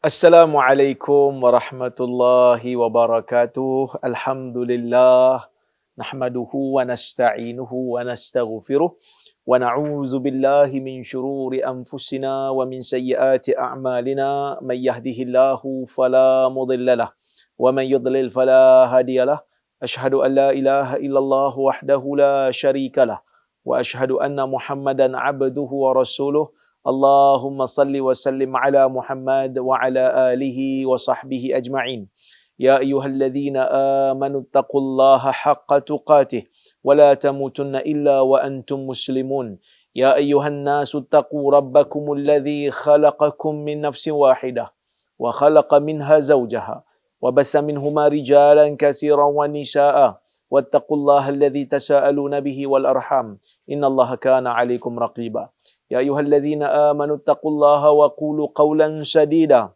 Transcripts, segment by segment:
Assalamualaikum warahmatullahi wabarakatuh. Alhamdulillah. Nahmaduhu wa nasta'inuhu wa nastaghfiruh. Wa na'udzu billahi min syururi anfusina wa min sayyiati a'malina. Man yahdihillahu fala mudhillalah. Wa man yudlil fala hadiyalah. Ashhadu an la ilaha illallah wahdahu la syarikalah. Wa ashhadu anna Muhammadan abduhu wa rasuluh. Allahumma salli wa sallim ala Muhammad wa ala alihi wa sahbihi ajma'in. Ya ayyuhalladzina amanu taqullaha haqqa tuqatih wa la tamutunna illa wa antum muslimun. Ya ayyuhan nasu taqu rabbakumul ladzi khalaqakum min nafsin wahidah wa khalaqa minha zawjaha wa batha minhuma rijalan katsiran wa nisaa'a wattaqullaha alladzi tasaaluna bihi wal arham innallaha kana 'alaikum raqiba. Ya ayyuhalladzina amanu taqullaha wa qulu qawlan sadida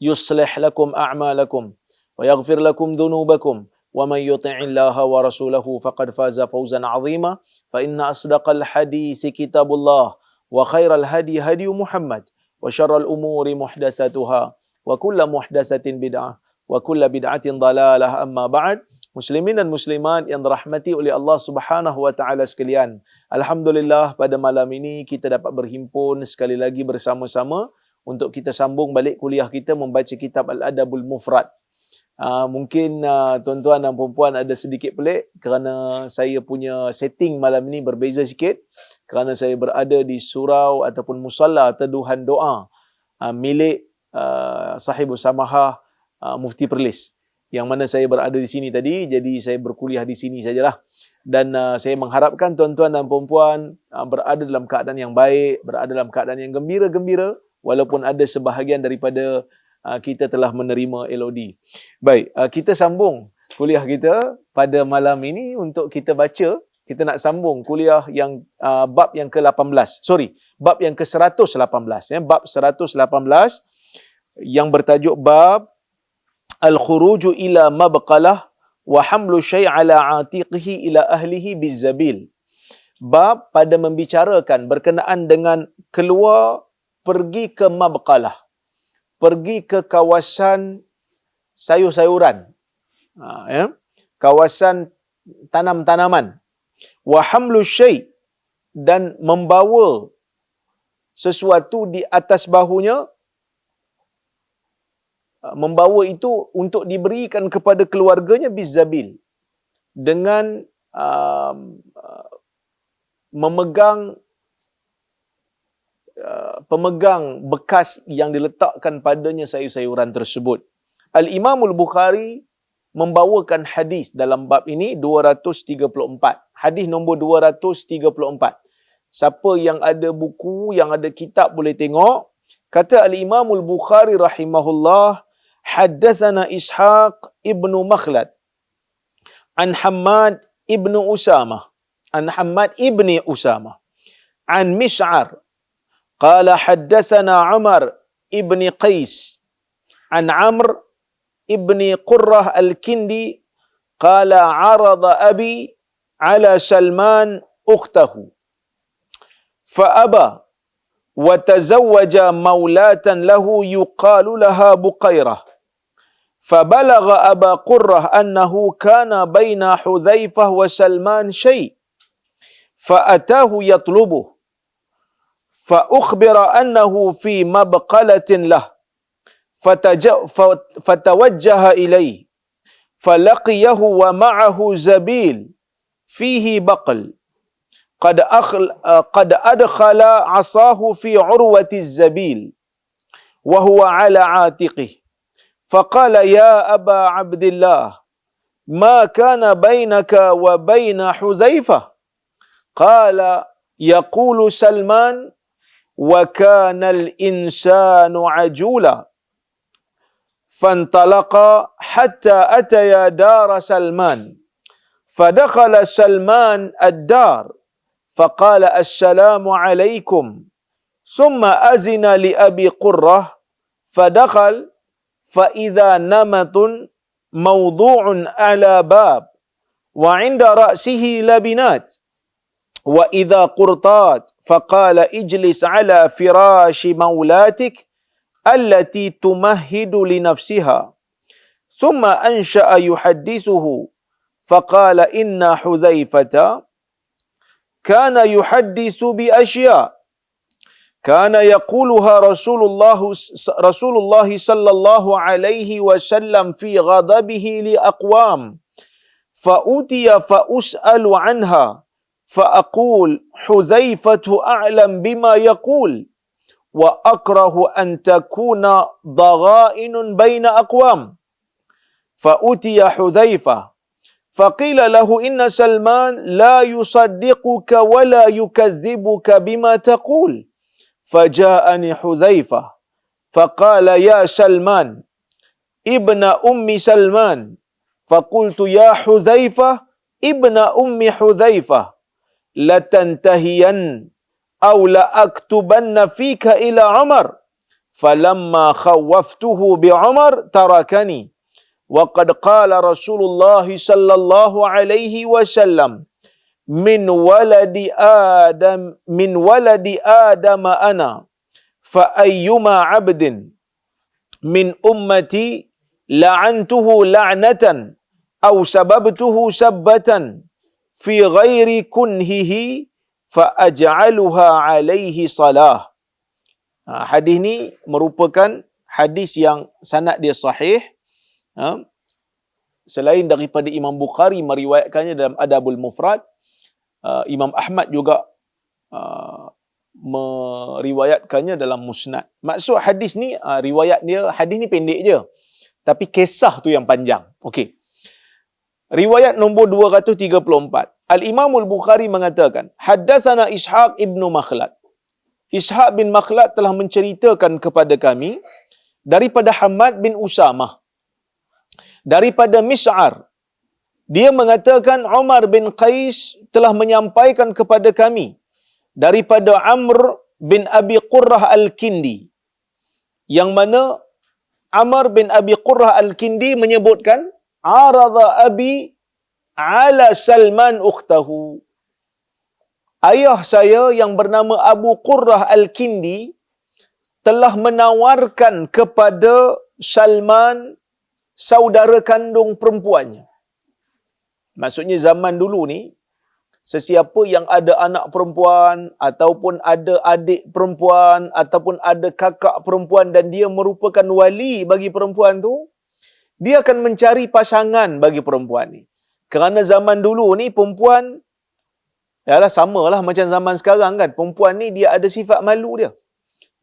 yuslih lakum a'malakum wa yaghfir lakum dhunubakum wa man yuti'illaha wa rasulahu faqad faza fawzan 'azima fa inna asdaqal haditsi kitabullah wa khairal hadi hadi Muhammad wa syarral umuri muhdatsatuha wa kullu muhdatsatin bid'ah wa kullu bid'atin dhalalah amma ba'd. Muslimin dan muslimat yang dirahmati oleh Allah Subhanahu wa taala sekalian. Alhamdulillah pada malam ini kita dapat berhimpun sekali lagi bersama-sama untuk kita sambung balik kuliah kita membaca kitab Al-Adabul Mufrad. Mungkin tuan-tuan dan puan-puan ada sedikit pelik kerana saya punya setting malam ini berbeza sikit kerana saya berada di surau ataupun musalla teduhan doa milik Sahibus Samahah Mufti Perlis. Yang mana saya berada di sini tadi, jadi saya berkuliah di sini sajalah. Dan saya mengharapkan tuan-tuan dan puan-puan berada dalam keadaan yang baik, berada dalam keadaan yang gembira-gembira, walaupun ada sebahagian daripada kita telah menerima LOD. Baik, kita sambung kuliah kita pada malam ini untuk kita baca. Kita nak sambung kuliah yang bab yang ke-18. Bab yang ke-118. Bab 118 yang bertajuk bab Al-khuruju ila mabqalah wa hamlu syai' ala atiqihi ila ahlihi bizzabil. Bab pada membicarakan berkenaan dengan keluar pergi ke mabqalah. Pergi ke kawasan sayur-sayuran. Kawasan tanam-tanaman. Wa hamlu syai' dan membawa sesuatu di atas bahunya, membawa itu untuk diberikan kepada keluarganya bizzabil, dengan memegang pemegang bekas yang diletakkan padanya sayur-sayuran tersebut. Al-Imamul Bukhari membawakan hadis dalam bab ini 234. Hadis nombor 234. Siapa yang ada buku, yang ada kitab boleh tengok. Kata Al-Imamul Bukhari rahimahullah, haddatsana Ishaq ibnu Makhlad an Hammad ibnu Usamah an Mis'ar qala haddatsana Umar ibni Qais an Amr ibni Qurrah al-Kindi qala arada abi ala Salman ukhtahu fa aba wa tazawwaja maulatan lahu yuqalu laha Buqairah. فبلغ أبا قرة أنه كان بين حذيفة وسلمان شيء فأتاه يطلبه فأخبر أنه في مبقلة له فتوجه إليه فلقيه ومعه زبيل فيه بقل قد أدخل عصاه في عروة الزبيل وهو على عاتقه فقال يا أبا عبد الله ما كان بينك وبين حذيفة قال يقول سلمان وكان الإنسان عجولا فانطلقا حتى أتيا دار سلمان فدخل سلمان الدار فقال السلام عليكم ثم أذن لأبي قرة فدخل فإذا نمط موضوع على باب وعند رأسه لبنات وإذا قرطات فقال اجلس على فراش مولاتك allati tumahhidu li nafsiha. Thumma ansha'a yuhaddithuhu faqala inna Hudzaifata kana yuhadditsu bi asya' kana yaquluha Rasulullah sallallahu alaihi wasallam fi ghadabihi li aqwam fa utiya fa us'alu anha fa aqul Hudzaifatu a'lam bima yaqul wa akrahu an takuna dhagha'inun baina aqwam fa utiya Hudzaifah faqila lahu inna Salman la yusaddiquka wa la yukadhibuka bima taqul faja'ani Hudzaifah faqala ya Salman ibna ummi Salman faqultu ya Hudzaifah ibna ummi Hudzaifah latantahiyan aw la aktubanna fika ila Umar falamma khawwaftuhu bi Umar tarakani wa qad qala Rasulullah sallallahu alaihi wasallam min waladi Adam ana fa ayyuma 'abdin min ummati la'antuhu la'natan aw sababtuhu sabbatan fi ghairi kunhihi fa aj'aluha 'alaihi salah. Hadis ni merupakan hadis yang sanad dia sahih. Selain daripada Imam Bukhari meriwayatkannya dalam Adabul Mufrad, Imam Ahmad juga meriwayatkannya dalam Musnad. Maksud hadis ni, riwayat dia, hadis ni pendek je. Tapi kisah tu yang panjang. Okey. Riwayat nombor 234. Al-Imamul Bukhari mengatakan, Haddatsana Ishaq ibnu Makhlad. Ishaq bin Makhlad telah menceritakan kepada kami daripada Hamad bin Usamah, daripada Mis'ar. Dia mengatakan Umar bin Qais telah menyampaikan kepada kami daripada Amr bin Abi Qurrah Al-Kindi, yang mana Amr bin Abi Qurrah Al-Kindi menyebutkan arada abi ala Salman ukhtahu. Ayah saya yang bernama Abu Qurrah Al-Kindi telah menawarkan kepada Salman saudara kandung perempuannya. Maksudnya zaman dulu ni, sesiapa yang ada anak perempuan ataupun ada adik perempuan ataupun ada kakak perempuan dan dia merupakan wali bagi perempuan tu, dia akan mencari pasangan bagi perempuan ni. Kerana zaman dulu ni perempuan, yalah samalah macam zaman sekarang kan, perempuan ni dia ada sifat malu dia.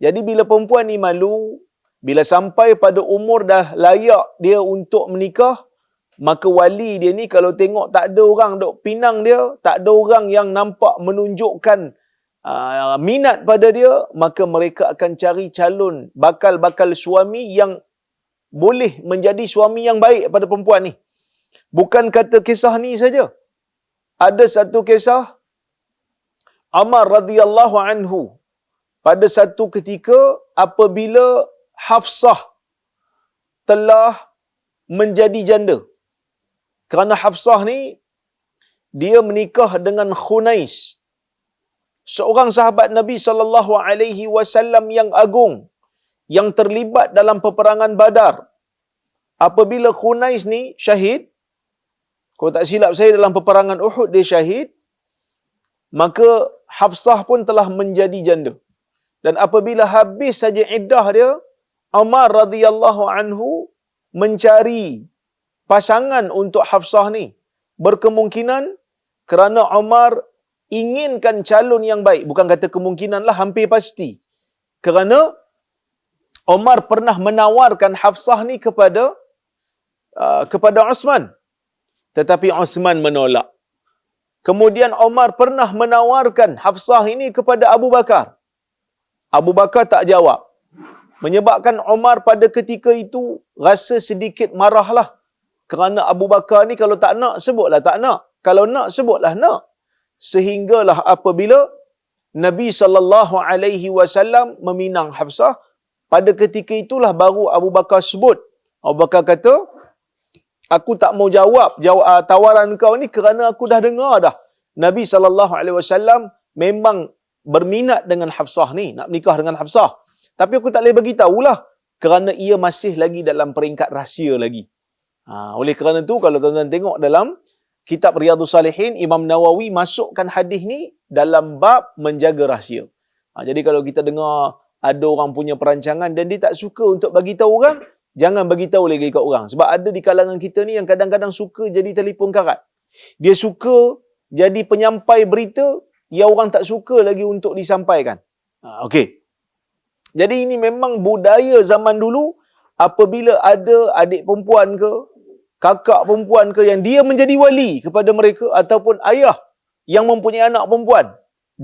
Jadi bila perempuan ni malu, bila sampai pada umur dah layak dia untuk menikah, maka wali dia ni kalau tengok tak ada orang duk pinang dia, tak ada orang yang nampak menunjukkan minat pada dia, maka mereka akan cari calon bakal-bakal suami yang boleh menjadi suami yang baik pada perempuan ni. Bukan kata kisah ni saja. Ada satu kisah Umar radhiyallahu anhu pada satu ketika apabila Hafsah telah menjadi janda. Kerana Hafsah ni dia menikah dengan Khunais, seorang sahabat Nabi sallallahu alaihi wasallam yang agung yang terlibat dalam peperangan Badar. Apabila Khunais ni syahid, kalau tak silap saya dalam peperangan Uhud dia syahid, maka Hafsah pun telah menjadi janda. Dan apabila habis saja iddah dia, Umar radhiyallahu anhu mencari pasangan untuk Hafsah ni. Berkemungkinan kerana Umar inginkan calon yang baik. Bukan kata kemungkinan lah, hampir pasti. Kerana Umar pernah menawarkan Hafsah ni kepada Uthman. Tetapi Uthman menolak. Kemudian Umar pernah menawarkan Hafsah ini kepada Abu Bakar. Abu Bakar tak jawab. Menyebabkan Umar pada ketika itu rasa sedikit marahlah. Kerana Abu Bakar ni kalau tak nak, sebutlah tak nak. Kalau nak, sebutlah nak. Sehinggalah apabila Nabi SAW meminang Hafsah, pada ketika itulah baru Abu Bakar sebut. Abu Bakar kata, aku tak mau jawab tawaran kau ni kerana aku dah dengar dah. Nabi SAW memang berminat dengan Hafsah ni, nak menikah dengan Hafsah. Tapi aku tak boleh bagi tahulah kerana ia masih lagi dalam peringkat rahsia lagi. Oleh kerana tu, kalau tuan-tuan tengok dalam kitab Riyadhus Salihin, Imam Nawawi masukkan hadis ni dalam bab menjaga rahsia. Jadi kalau kita dengar ada orang punya perancangan dan dia tak suka untuk bagi tahu orang, jangan bagi tahu lagi kat orang. Sebab ada di kalangan kita ni yang kadang-kadang suka jadi telefon karat. Dia suka jadi penyampai berita yang orang tak suka lagi untuk disampaikan. Okey. Jadi ini memang budaya zaman dulu, apabila ada adik perempuan ke, kakak perempuan ke yang dia menjadi wali kepada mereka, ataupun ayah yang mempunyai anak perempuan,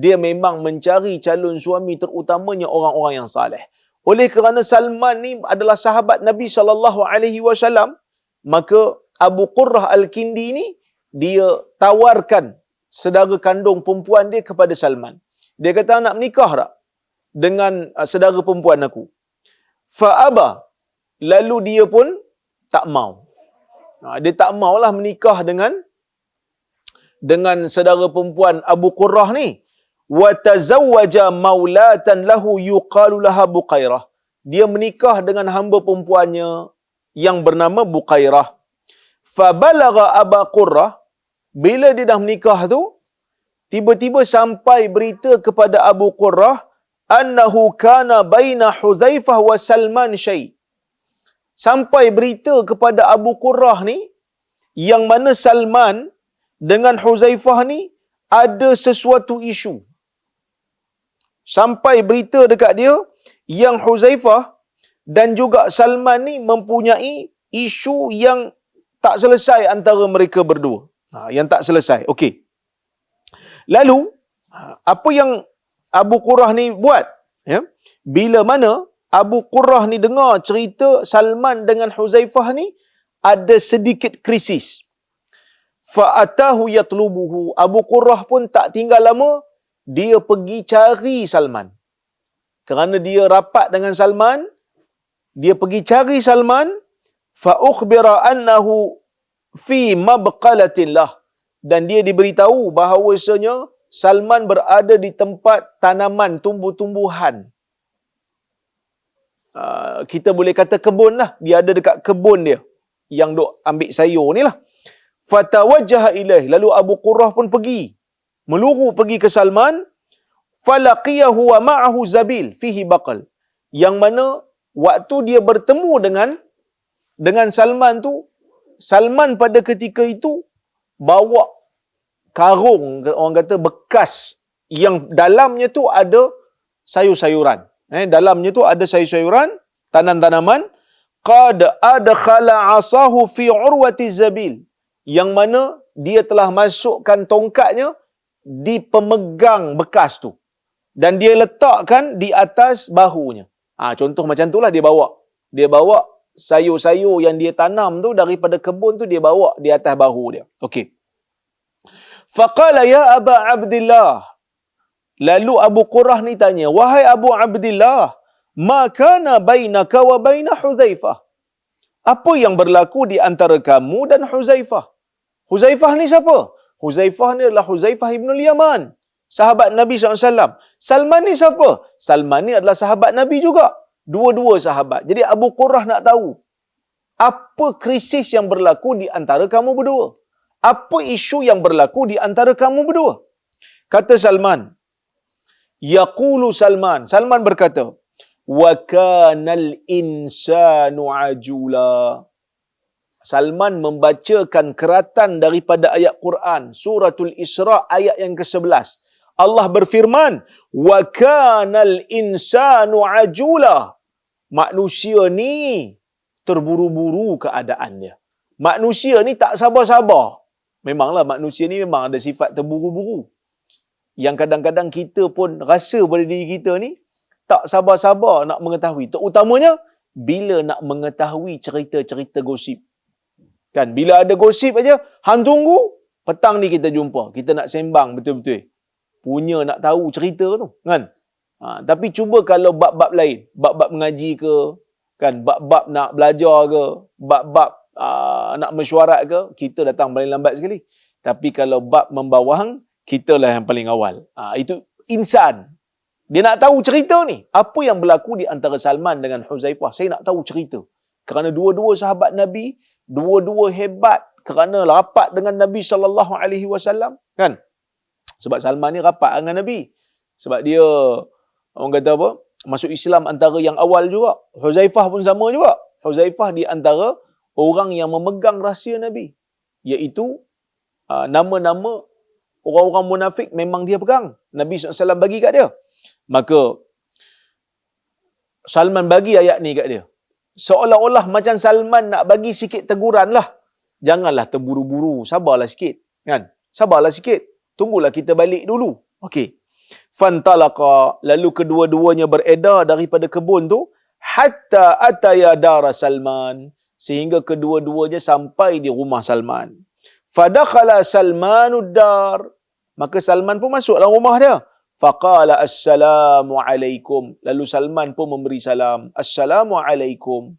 dia memang mencari calon suami terutamanya orang-orang yang saleh. Oleh kerana Salman ni adalah sahabat Nabi SAW, maka Abu Qurrah Al-Kindi ni, dia tawarkan saudara kandung perempuan dia kepada Salman. Dia kata, nak menikah tak dengan saudara perempuan aku? Fa'aba. Lalu dia pun tak mau. Dia tak maulah menikah dengan saudara perempuan Abu Qurrah ni. Wa tazawwaja maulatan lahu yuqalu laha Buqairah. Dia menikah dengan hamba perempuannya yang bernama Buqairah. Fabalagha Abu Qurrah, bila dia dah menikah tu, tiba-tiba sampai berita kepada Abu Qurrah, annahu kana baina Huzaifah wa Salman syai'. Sampai berita kepada Abu Qurrah ni, yang mana Salman dengan Huzaifah ni ada sesuatu isu. Sampai berita dekat dia, yang Huzaifah dan juga Salman ni mempunyai isu yang tak selesai antara mereka berdua. Yang tak selesai. Okey. Lalu, apa yang Abu Qurrah ni buat? Ya? Bila mana Abu Qurrah ni dengar cerita Salman dengan Huzaifah ni ada sedikit krisis. Fa'atahu yatlubuhu. Abu Qurrah pun tak tinggal lama, dia pergi cari Salman. Kerana dia rapat dengan Salman, dia pergi cari Salman, fa'ukhbira annahu fi mabqalatillah. Dan dia diberitahu bahawasanya Salman berada di tempat tanaman, tumbuh-tumbuhan. Kita boleh kata kebun lah. Dia ada dekat kebun dia, yang duk ambil sayur ni lah. Fatawajjaha ilaih. Lalu Abu Qurrah pun pergi, meluru pergi ke Salman. Falaqiyahu wa ma'ahu zabil fihi baqal. Yang mana waktu dia bertemu dengan Salman tu, Salman pada ketika itu bawa karung, orang kata bekas, yang dalamnya tu ada sayur-sayuran. Dalamnya tu ada sayur-sayuran, tanam-tanaman. Qad adkhala asahu fi urwati zabil. Yang mana dia telah masukkan tongkatnya di pemegang bekas tu, dan dia letakkan di atas bahunya. Contoh macam itulah dia bawa. Dia bawa sayur-sayur yang dia tanam tu daripada kebun tu, dia bawa di atas bahu dia. Okey. Faqala ya Aba Abdillah. Lalu Abu Qurrah ni tanya, wahai Abu Abdillah, ma kana bainaka wa baina Huzaifah? Apa yang berlaku di antara kamu dan Huzaifah? Huzaifah ni siapa? Huzaifah ni adalah Huzaifah ibn al-Yaman, sahabat Nabi SAW. Salman ni siapa? Salman ni adalah sahabat Nabi juga. Dua-dua sahabat. Jadi Abu Qurrah nak tahu, apa krisis yang berlaku di antara kamu berdua? Apa isu yang berlaku di antara kamu berdua? Kata Salman, yaqulu Salman. Salman berkata, wa kanal insanu ajula. Salman membacakan keratan daripada ayat Quran, suratul Isra ayat yang ke-11. Allah berfirman, wa kanal insanu ajula. Manusia ni terburu-buru keadaannya. Manusia ni tak sabar-sabar. Memanglah manusia ni memang ada sifat terburu-buru, yang kadang-kadang kita pun rasa pada diri kita ni tak sabar-sabar nak mengetahui. Terutamanya bila nak mengetahui cerita-cerita gosip. Kan, bila ada gosip aja, hang tunggu petang ni kita jumpa, kita nak sembang betul-betul, punya nak tahu cerita tu, kan? Tapi cuba kalau bab-bab lain, bab-bab mengaji ke, kan, bab-bab nak belajar ke, bab-bab nak mesyuarat ke, kita datang paling lambat sekali. Tapi kalau bab membawang, kita lah yang paling awal. Itu insan. Dia nak tahu cerita ni. Apa yang berlaku di antara Salman dengan Huzaifah? Saya nak tahu cerita. Kerana dua-dua sahabat Nabi, dua-dua hebat kerana rapat dengan Nabi SAW. Kan? Sebab Salman ni rapat dengan Nabi. Sebab dia, orang kata apa? Masuk Islam antara yang awal juga. Huzaifah pun sama juga. Huzaifah di antara orang yang memegang rahsia Nabi. Iaitu nama-nama orang-orang munafik memang dia pegang. Nabi SAW bagi kat dia. Maka Salman bagi ayat ni kat dia. Seolah-olah macam Salman nak bagi sikit teguran lah. Janganlah terburu-buru. Sabarlah sikit. Kan? Sabarlah sikit. Tunggulah kita balik dulu. Okey. Fantalaqa, lalu kedua-duanya beredar daripada kebun tu hatta ataya dara Salman, sehingga kedua-duanya sampai di rumah Salman. Fadakhala Salmanud dar, maka Salman pun masuk dalam rumah dia. Faqala assalamu alaikum, lalu Salman pun memberi salam, assalamu alaikum.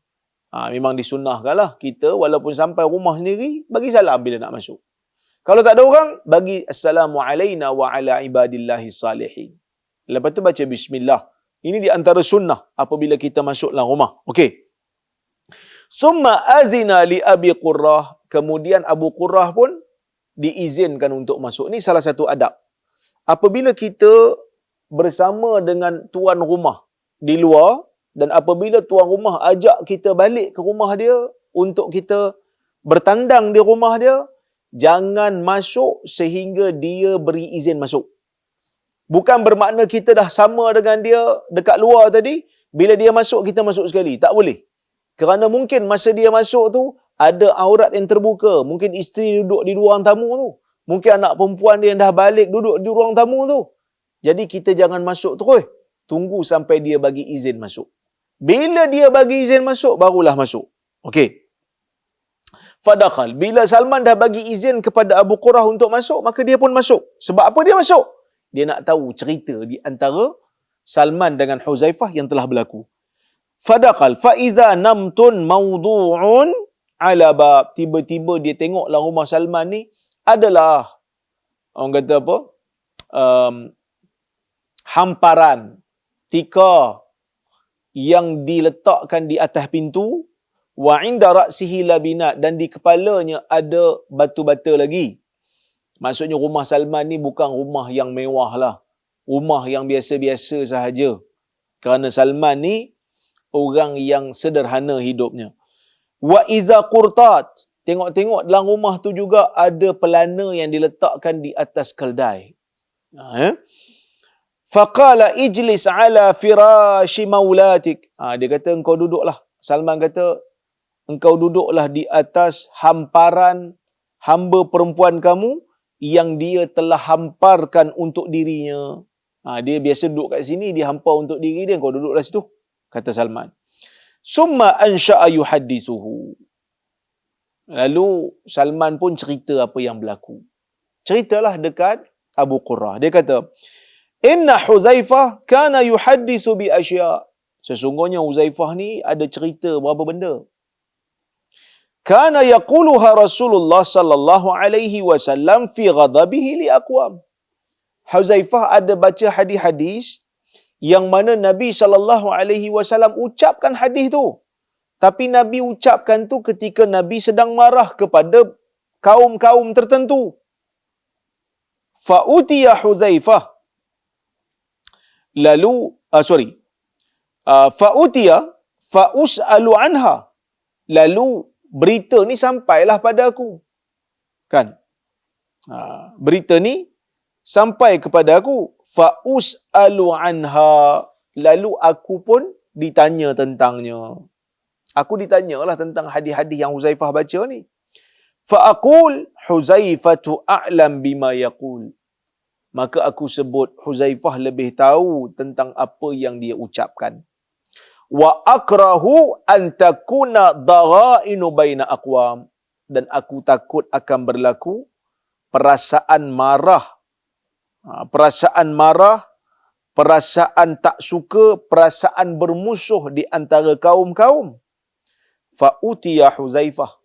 Memang disunnahkanlah kita walaupun sampai rumah sendiri bagi salam bila nak masuk. Kalau tak ada orang, bagi assalamu alaina wa ala ibadillahi salihin. Lepas tu baca bismillah. Ini di antara sunnah apabila kita masuk dalam rumah. Okey. Summa azina li Abi Qurrah. Kemudian Abu Qurrah pun diizinkan untuk masuk. Ini salah satu adab. Apabila kita bersama dengan tuan rumah di luar, dan apabila tuan rumah ajak kita balik ke rumah dia untuk kita bertandang di rumah dia, jangan masuk sehingga dia beri izin masuk. Bukan bermakna kita dah sama dengan dia dekat luar tadi, bila dia masuk, kita masuk sekali. Tak boleh. Kerana mungkin masa dia masuk tu, ada aurat yang terbuka. Mungkin isteri duduk di ruang tamu tu. Mungkin anak perempuan dia yang dah balik duduk di ruang tamu tu. Jadi kita jangan masuk terus. Tunggu sampai dia bagi izin masuk. Bila dia bagi izin masuk, barulah masuk. Okey. Fadakhal. Bila Salman dah bagi izin kepada Abu Qurrah untuk masuk, maka dia pun masuk. Sebab apa dia masuk? Dia nak tahu cerita di antara Salman dengan Huzaifah yang telah berlaku. Fadakhal. Fa'iza namtun mawdu'un ala bab. Tiba-tiba dia tengoklah rumah Salman ni adalah, orang kata apa? Hamparan, tikar yang diletakkan di atas pintu. Wa inda ra'sihi labinat, dan di kepalanya ada batu-bata lagi. Maksudnya rumah Salman ni bukan rumah yang mewah lah. Rumah yang biasa-biasa sahaja. Kerana Salman ni orang yang sederhana hidupnya. Wa iza qurtat, tengok-tengok dalam rumah tu juga ada pelana yang diletakkan di atas keldai. Faqala ijlis ala firashi maulatik. Dia kata engkau duduklah. Salman kata engkau duduklah di atas hamparan hamba perempuan kamu yang dia telah hamparkan untuk dirinya. Dia biasa duduk kat sini, dia hampar untuk diri dia, engkau duduklah situ, kata Salman. Summa ansha'a yuhaddithuhu. Lalu Salman pun cerita apa yang berlaku. Ceritalah dekat Abu Qurrah. Dia kata, inna Huzaifah kana yuhaddithu bi asya'. Sesungguhnya Huzaifah ni ada cerita berapa benda. Kana yaquluha Rasulullah sallallahu alaihi wasallam fi ghadabihi li aqwam. Huzaifah ada baca hadis-hadis yang mana Nabi sallallahu alaihi wasallam ucapkan hadis tu. Tapi Nabi ucapkan tu ketika Nabi sedang marah kepada kaum-kaum tertentu. Fa utiya Huzaifah. Lalu fa utiya fa us'alu anha. Lalu berita ni sampailah pada aku. Kan? Berita ni sampai kepada aku. Fa us'alu anha. Lalu aku pun ditanya tentangnya. Aku ditanyalah tentang hadis-hadis yang Huzaifah baca ni. Fa aqul Huzaifatu a'lam bima yaqul. Maka aku sebut Huzaifah lebih tahu tentang apa yang dia ucapkan. Wa akrahu an takuna daghainu baina aqwam, dan aku takut akan berlaku perasaan marah, perasaan tak suka, perasaan bermusuh di antara kaum-kaum. Fa utiya Huzaifah.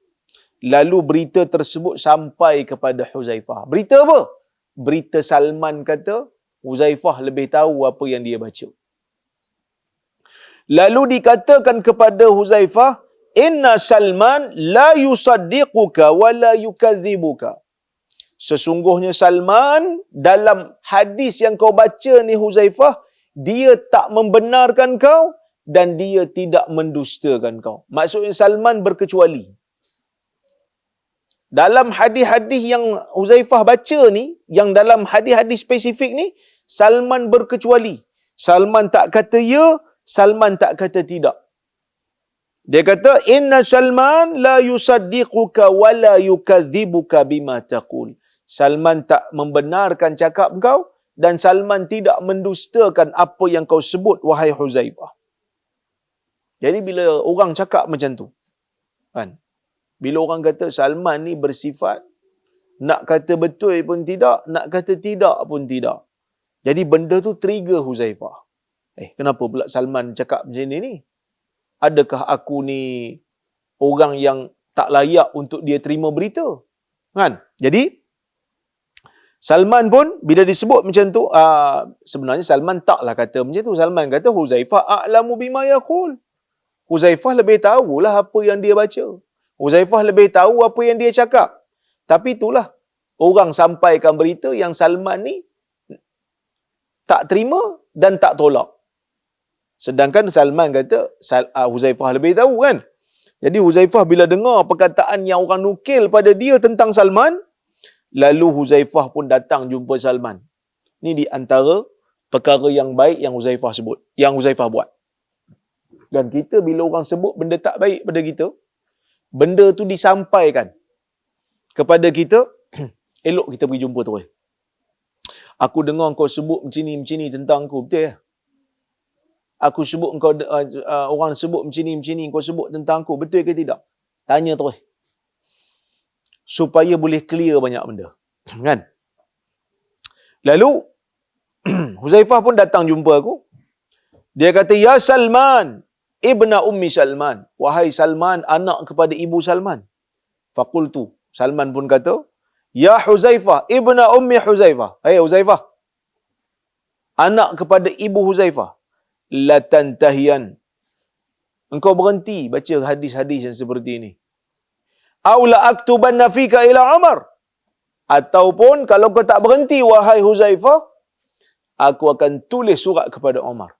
Lalu berita tersebut sampai kepada Huzaifah. Berita apa? Berita Salman kata Huzaifah lebih tahu apa yang dia baca. Lalu dikatakan kepada Huzaifah, inna Salman la yusaddiquka wa la yukadzibuka. Sesungguhnya Salman dalam hadis yang kau baca ni Huzaifah, dia tak membenarkan kau dan dia tidak mendustakan kau. Maksudnya Salman berkecuali. Dalam hadis-hadis yang Huzaifah baca ni, yang dalam hadis-hadis spesifik ni, Salman berkecuali. Salman tak kata ya, Salman tak kata tidak. Dia kata, inna Salman la yusaddiquka wa la yukadzibuka bima taqul. Salman tak membenarkan cakap kau dan Salman tidak mendustakan apa yang kau sebut, wahai Huzaifah. Jadi bila orang cakap macam tu, kan? Bila orang kata Salman ni bersifat, nak kata betul pun tidak, nak kata tidak pun tidak. Jadi benda tu trigger Huzaifah. Kenapa pula Salman cakap macam ni? Adakah aku ni orang yang tak layak untuk dia terima berita? Kan? Jadi Salman pun bila disebut macam tu, sebenarnya Salman taklah kata macam tu. Salman kata Huzaifah a'lamu bima yaqul. Huzaifah lebih tahulah apa yang dia baca. Huzaifah lebih tahu apa yang dia cakap. Tapi itulah, orang sampaikan berita yang Salman ni tak terima dan tak tolak. Sedangkan Salman kata Huzaifah lebih tahu, kan? Jadi Huzaifah bila dengar perkataan yang orang nukil pada dia tentang Salman, lalu Huzaifah pun datang jumpa Salman. Ni di antara perkara yang baik yang Huzaifah sebut, yang Huzaifah buat. Dan kita bila orang sebut benda tak baik pada kita, benda tu disampaikan kepada kita, elok kita pergi jumpa terus. Aku dengar kau sebut macam ni tentang aku, betul ya? Aku sebut engkau, orang sebut macam ni kau sebut tentang aku, betul ke tidak? Tanya terus. Supaya boleh clear banyak benda. Kan? Lalu, Huzaifah pun datang jumpa aku. Dia kata, ya Salman, ibna ummi Salman. Wahai Salman, anak kepada ibu Salman. Faqultu. Salman pun kata, ya Huzaifah, ibna ummi Huzaifah. Hai Huzaifah, anak kepada ibu Huzaifah. La tantahiyan. Engkau berhenti baca hadis-hadis yang seperti ini. Aw la aktubanna fika ila Umar. Ataupun kalau kau tak berhenti wahai Huzaifah, aku akan tulis surat kepada Umar.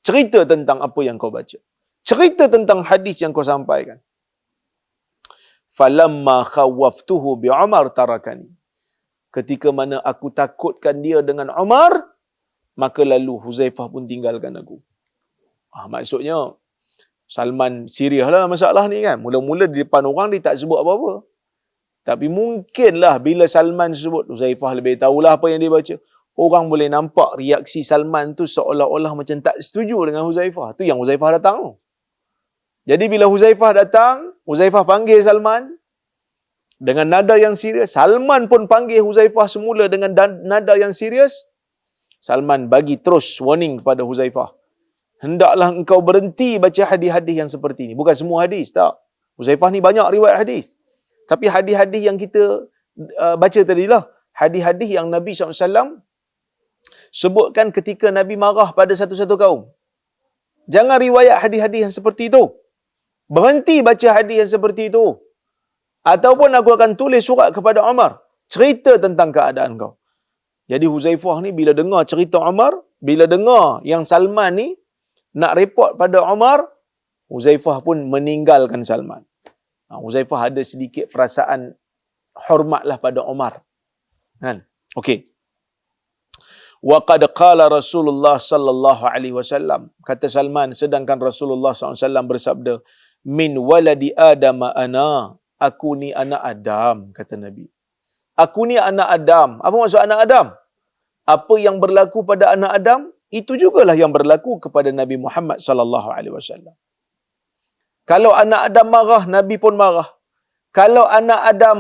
Cerita tentang apa yang kau baca. Cerita tentang hadis yang kau sampaikan. Falamma khawaftuhu bi Umar tarakani. Ketika mana aku takutkan dia dengan Umar, maka lalu Huzaifah pun tinggalkan aku. Maksudnya Salman serius lah masalah ni, kan. Mula-mula di depan orang dia tak sebut apa-apa. Tapi mungkinlah bila Salman sebut, Huzaifah lebih tahulah apa yang dia baca. Orang boleh nampak reaksi Salman tu seolah-olah macam tak setuju dengan Huzaifah. Tu yang Huzaifah datang tu. Jadi bila Huzaifah datang, Huzaifah panggil Salman dengan nada yang serius. Salman pun panggil Huzaifah semula dengan nada yang serius. Salman bagi terus warning kepada Huzaifah. Hendaklah engkau berhenti baca hadis-hadis yang seperti ini. Bukan semua hadis, tak. Huzaifah ni banyak riwayat hadis. Tapi hadis-hadis yang kita baca tadilah, hadis-hadis yang Nabi SAW sebutkan ketika Nabi marah pada satu-satu kaum. Jangan riwayat hadis-hadis yang seperti itu. Berhenti baca hadis yang seperti itu. Ataupun aku akan tulis surat kepada Umar. Cerita tentang keadaan kau. Jadi Huzaifah ni bila dengar cerita Umar, bila dengar yang Salman ni nak report pada Umar, Huzaifah pun meninggalkan Salman. Huzaifah ada sedikit perasaan hormatlah pada Umar. Kan? Okey. Wa qad qala Rasulullah sallallahu alaihi wasallam, kata Salman, sedangkan Rasulullah sallallahu alaihi wasallam bersabda, min waladi Adam ana, aku ni anak Adam, kata Nabi. Aku ni anak Adam. Apa maksud anak Adam? Apa yang berlaku pada anak Adam, itu jugalah yang berlaku kepada Nabi Muhammad sallallahu alaihi wasallam. Kalau anak Adam marah, Nabi pun marah. Kalau anak Adam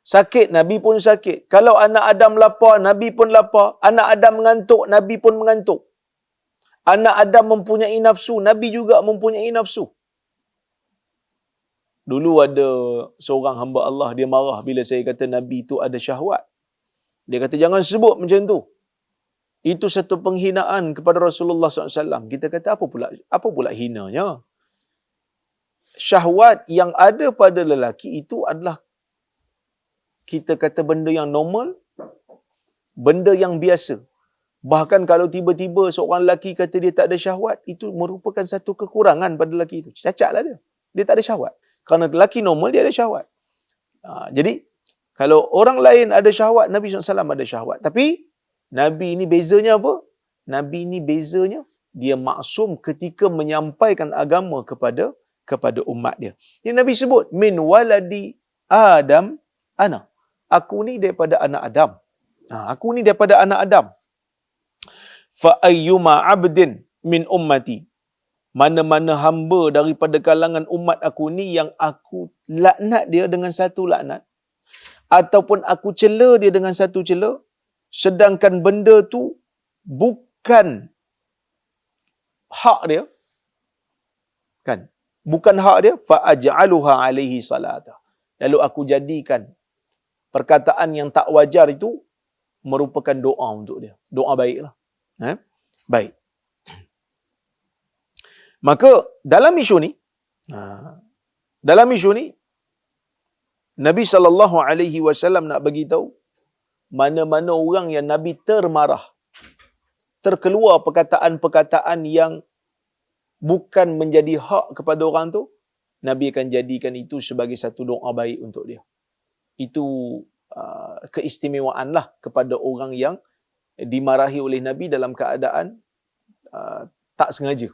sakit, Nabi pun sakit. Kalau anak Adam lapar, Nabi pun lapar. Anak Adam mengantuk, Nabi pun mengantuk. Anak Adam mempunyai nafsu, Nabi juga mempunyai nafsu. Dulu ada seorang hamba Allah, dia marah bila saya kata Nabi itu ada syahwat. Dia kata jangan sebut macam tu. Itu satu penghinaan kepada Rasulullah SAW. Kita kata apa pula hinanya? Syahwat yang ada pada lelaki itu adalah kita kata benda yang normal, benda yang biasa. Bahkan kalau tiba-tiba seorang lelaki kata dia tak ada syahwat, itu merupakan satu kekurangan pada lelaki itu. Cacatlah dia. Dia tak ada syahwat. Kerana lelaki normal dia ada syahwat. Jadi kalau orang lain ada syahwat, Nabi SAW ada syahwat. Tapi Nabi ini bezanya apa? Nabi ini bezanya dia maksum ketika menyampaikan agama kepada umat dia. Yang Nabi sebut min waladi Adam ana. Aku ni daripada anak Adam. Aku ni daripada anak Adam. Fa ayyuma 'abdin min ummati. Mana-mana hamba daripada kalangan umat aku ni yang aku laknat dia dengan satu laknat, ataupun aku cela dia dengan satu cela, sedangkan benda tu bukan hak dia, kan? Bukan hak dia, fa aj'aluha alaihi salata. Lalu aku jadikan perkataan yang tak wajar itu merupakan doa untuk dia. Doa baiklah. Baik. Maka dalam isu ni Nabi SAW nak bagi tahu mana-mana orang yang Nabi termarah, terkeluar perkataan-perkataan yang bukan menjadi hak kepada orang tu, Nabi akan jadikan itu sebagai satu doa baik untuk dia. Itu keistimewaan lah kepada orang yang dimarahi oleh Nabi dalam keadaan tak sengaja.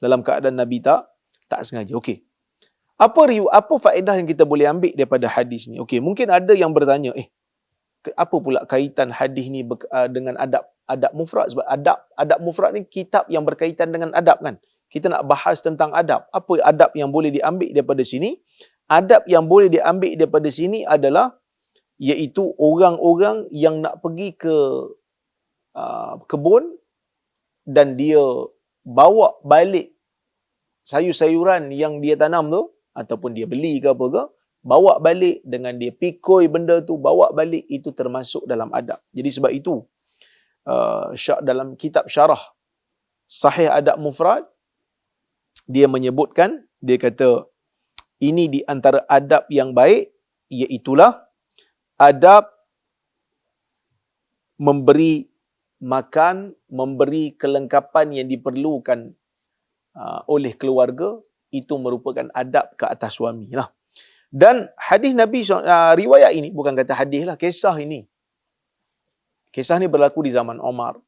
Dalam keadaan Nabi tak sengaja. Okey. Apa faedah yang kita boleh ambil daripada hadis ni? Okey, mungkin ada yang bertanya, apa pula kaitan hadis ni dengan adab mufrad? Sebab adab mufrad ni kitab yang berkaitan dengan adab kan. Kita nak bahas tentang adab. Apa adab yang boleh diambil daripada sini? Adab yang boleh diambil daripada sini adalah iaitu orang-orang yang nak pergi ke kebun dan dia bawa balik sayur-sayuran yang dia tanam tu, ataupun dia beli ke apa ke, bawa balik dengan dia pikul benda tu, bawa balik, itu termasuk dalam adab. Jadi sebab itu dalam kitab syarah Sahih Adab Mufrad, dia menyebutkan, dia kata ini di antara adab yang baik, iaitulah adab memberi makan, memberi kelengkapan yang diperlukan oleh keluarga, itu merupakan adab ke atas suami lah. Dan hadis Nabi, riwayat ini, bukan kata hadis lah, kisah ini berlaku di zaman Umar,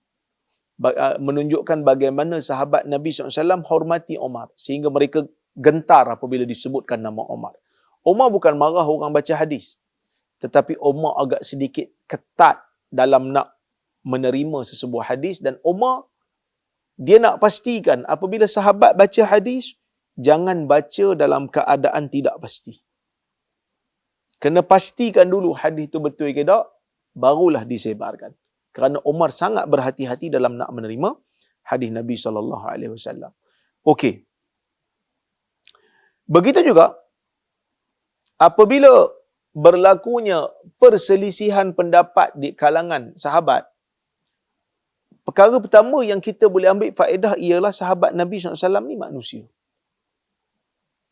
menunjukkan bagaimana sahabat Nabi SAW hormati Umar, sehingga mereka gentar apabila disebutkan nama Umar. Umar bukan marah orang baca hadis, tetapi Umar agak sedikit ketat dalam nak menerima sesebuah hadis, dan Umar dia nak pastikan apabila sahabat baca hadis, jangan baca dalam keadaan tidak pasti. Kena pastikan dulu hadis itu betul ke tak, barulah disebarkan. Kerana Umar sangat berhati-hati dalam nak menerima hadis Nabi SAW. Okey. Begitu juga apabila berlakunya perselisihan pendapat di kalangan sahabat, perkara pertama yang kita boleh ambil faedah ialah sahabat Nabi SAW ni manusia.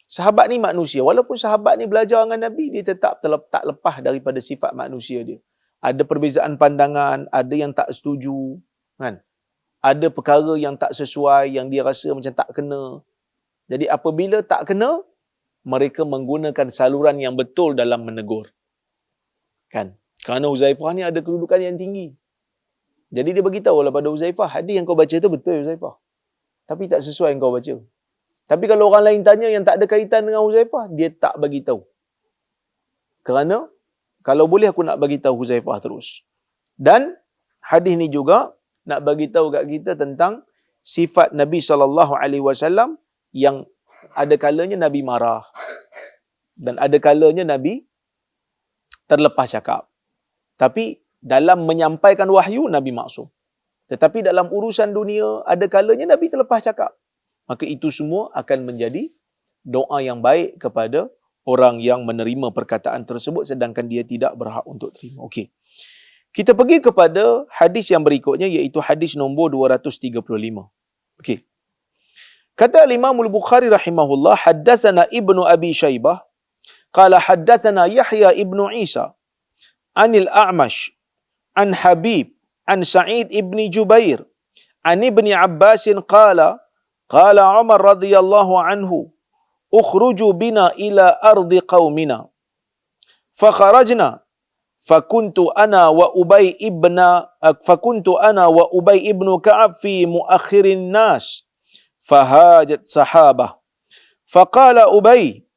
Sahabat ni manusia. Walaupun sahabat ni belajar dengan Nabi, dia tetap tak lepas daripada sifat manusia dia. Ada perbezaan pandangan, ada yang tak setuju, kan? Ada perkara yang tak sesuai, yang dia rasa macam tak kena. Jadi apabila tak kena, mereka menggunakan saluran yang betul dalam menegur. Kan? Kerana Huzaifah ni ada kedudukan yang tinggi. Jadi dia beritahu lah pada Huzaifah, hadis yang kau baca tu betul Huzaifah, tapi tak sesuai yang kau baca. Tapi kalau orang lain tanya yang tak ada kaitan dengan Huzaifah, dia tak bagi tahu. Kerana kalau boleh aku nak bagi tahu Huzaifah terus. Dan hadis ni juga nak bagi tahu kat kita tentang sifat Nabi SAW yang ada kalanya Nabi marah dan ada kalanya Nabi terlepas cakap. Tapi dalam menyampaikan wahyu, Nabi maksum. Tetapi dalam urusan dunia, ada kalanya Nabi terlepas cakap. Maka itu semua akan menjadi doa yang baik kepada orang yang menerima perkataan tersebut sedangkan dia tidak berhak untuk terima. Okey. Kita pergi kepada hadis yang berikutnya, iaitu hadis nombor 235. Okey. Kata Imam Al-Bukhari rahimahullah, haddatsana Ibnu Abi Syaibah qala haddatsana Yahya ibnu Isa anil A'mash an Habib an Sa'id ibni Jubair an Ibni Abbas qala qala Umar radhiyallahu anhu ukhruju bina ila ardi qaumina fakharajna fakuntu ana wa Ubay ibnu Ka'ab fi muakhirin nas fahajat sahabah faqala Ubay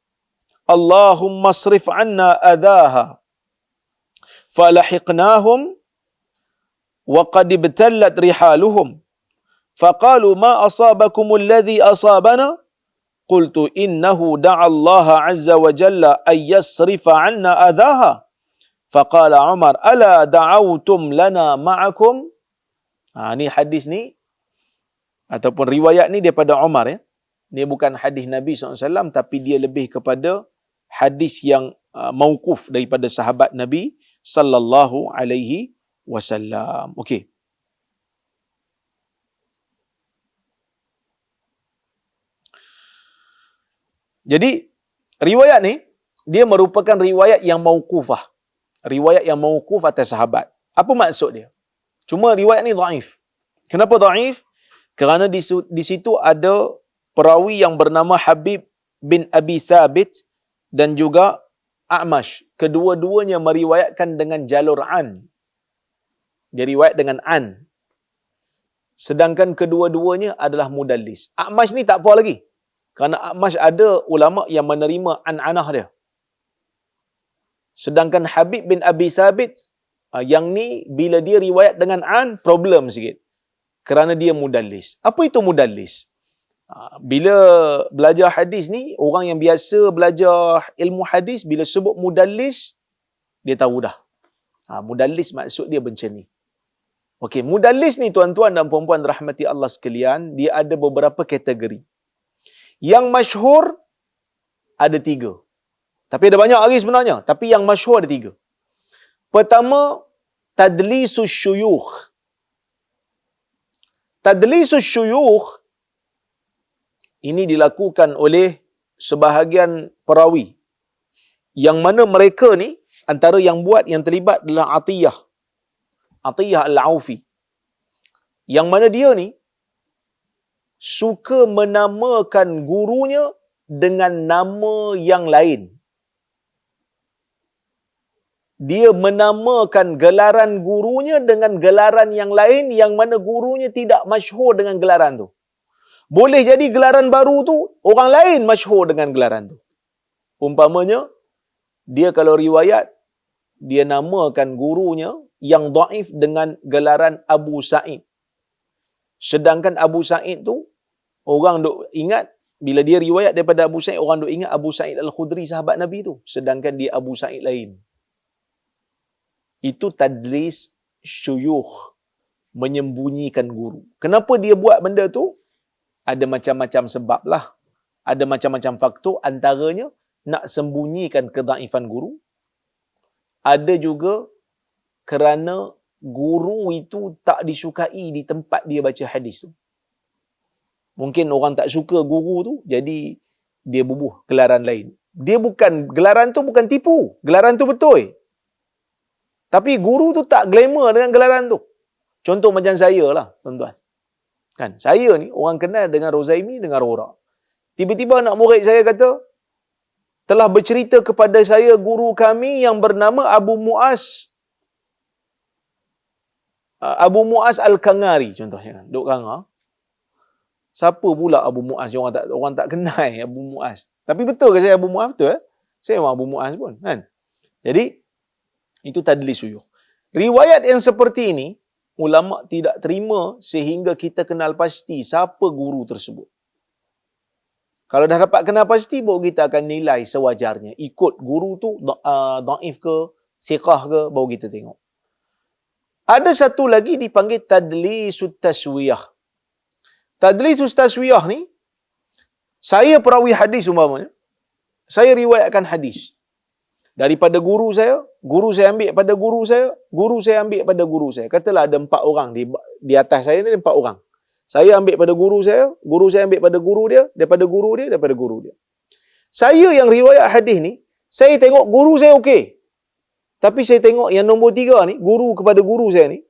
Allahumma asrif anna adhaha falahiqnahum wa qad ibtallat rihaluhum faqalu ma asabakum alladhi asabana qultu innahu da'a Allah azza wa jalla ay yasrifa anna adhaha faqala Umar ala da'awtum lana ma'akum. Ni hadis ni ataupun riwayat ni daripada Umar, ya. Dia bukan hadis Nabi SAW, tapi dia lebih kepada hadis yang mauquf daripada sahabat Nabi sallallahu alaihi wasallam. Okey. Jadi riwayat ni dia merupakan riwayat yang mauqufah. Riwayat yang mauquf atas sahabat. Apa maksud dia? Cuma riwayat ni dhaif. Kenapa dhaif? Kerana di situ ada perawi yang bernama Habib bin Abi Thabit dan juga A'mash. Kedua-duanya meriwayatkan dengan jalur an. Dia riwayat dengan an. Sedangkan kedua-duanya adalah mudallis. A'mash ni tak apa lagi. Kerana A'mash ada ulama yang menerima an-anah dia. Sedangkan Habib bin Abi Thabit, yang ni bila dia riwayat dengan an, problem sikit. Kerana dia mudallis. Apa itu mudallis? Bila belajar hadis ni, orang yang biasa belajar ilmu hadis, bila sebut mudallis, dia tahu dah. Mudallis maksud dia macam ni. Okey, mudallis ni tuan-tuan dan puan-puan rahmati Allah sekalian, dia ada beberapa kategori. Yang masyhur ada 3. Tapi ada banyak lagi sebenarnya. Tapi yang masyhur ada 3. Pertama, tadlisus syuyukh. Tadlisus syuyukh ini dilakukan oleh sebahagian perawi. Yang mana mereka ni, antara yang buat, yang terlibat adalah Atiyah. Atiyah Al-Aufi. Yang mana dia ni, suka menamakan gurunya dengan nama yang lain. Dia menamakan gelaran gurunya dengan gelaran yang lain, yang mana gurunya tidak masyhur dengan gelaran tu. Boleh jadi gelaran baru tu, orang lain masyhur dengan gelaran tu. Umpamanya, dia kalau riwayat, dia namakan gurunya yang dhaif dengan gelaran Abu Sa'id. Sedangkan Abu Sa'id tu, orang duk ingat, bila dia riwayat daripada Abu Sa'id, orang duk ingat Abu Sa'id Al-Khudri, sahabat Nabi tu. Sedangkan dia Abu Sa'id lain. Itu tadlis syuyukh, menyembunyikan guru. Kenapa dia buat benda tu? Ada macam-macam sebab lah. Ada macam-macam faktor, antaranya nak sembunyikan kedhaifan guru. Ada juga kerana guru itu tak disukai di tempat dia baca hadis tu. Mungkin orang tak suka guru tu, jadi dia bubuh gelaran lain. Gelaran tu bukan tipu. Gelaran tu betul. Tapi guru tu tak glamour dengan gelaran tu. Contoh macam saya lah, tuan-tuan. Kan, saya ni orang kenal dengan Rozaimi, dengan Rora. Tiba-tiba anak murid saya kata, telah bercerita kepada saya guru kami yang bernama Abu Mu'az Al-Kangari, contohnya. Duk Kanga. Siapa pula Abu Mu'az? Orang tak kenal Abu Mu'az. Tapi betul ke saya Abu Mu'az? Betul. Saya memang Abu Mu'az pun. Kan? Jadi, itu tadlis syuyukh. Riwayat yang seperti ini, ulama tidak terima sehingga kita kenal pasti siapa guru tersebut. Kalau dah dapat kenal pasti, baru kita akan nilai sewajarnya. Ikut guru tu dhaif ke, siqah ke, baru kita tengok. Ada satu lagi dipanggil tadlisut taswiyah. Tadlisus taswiyah ni, saya perawi hadis umpamanya, saya riwayatkan hadis. Daripada guru saya ambil pada guru saya ambil pada guru saya. Katalah ada 4 orang di atas saya ni, 4 orang. Saya ambil pada guru saya ambil pada guru dia, daripada guru dia, daripada guru dia. Saya yang riwayat hadis ni, saya tengok guru saya okey. Tapi saya tengok yang nombor 3 ni, guru kepada guru saya ni,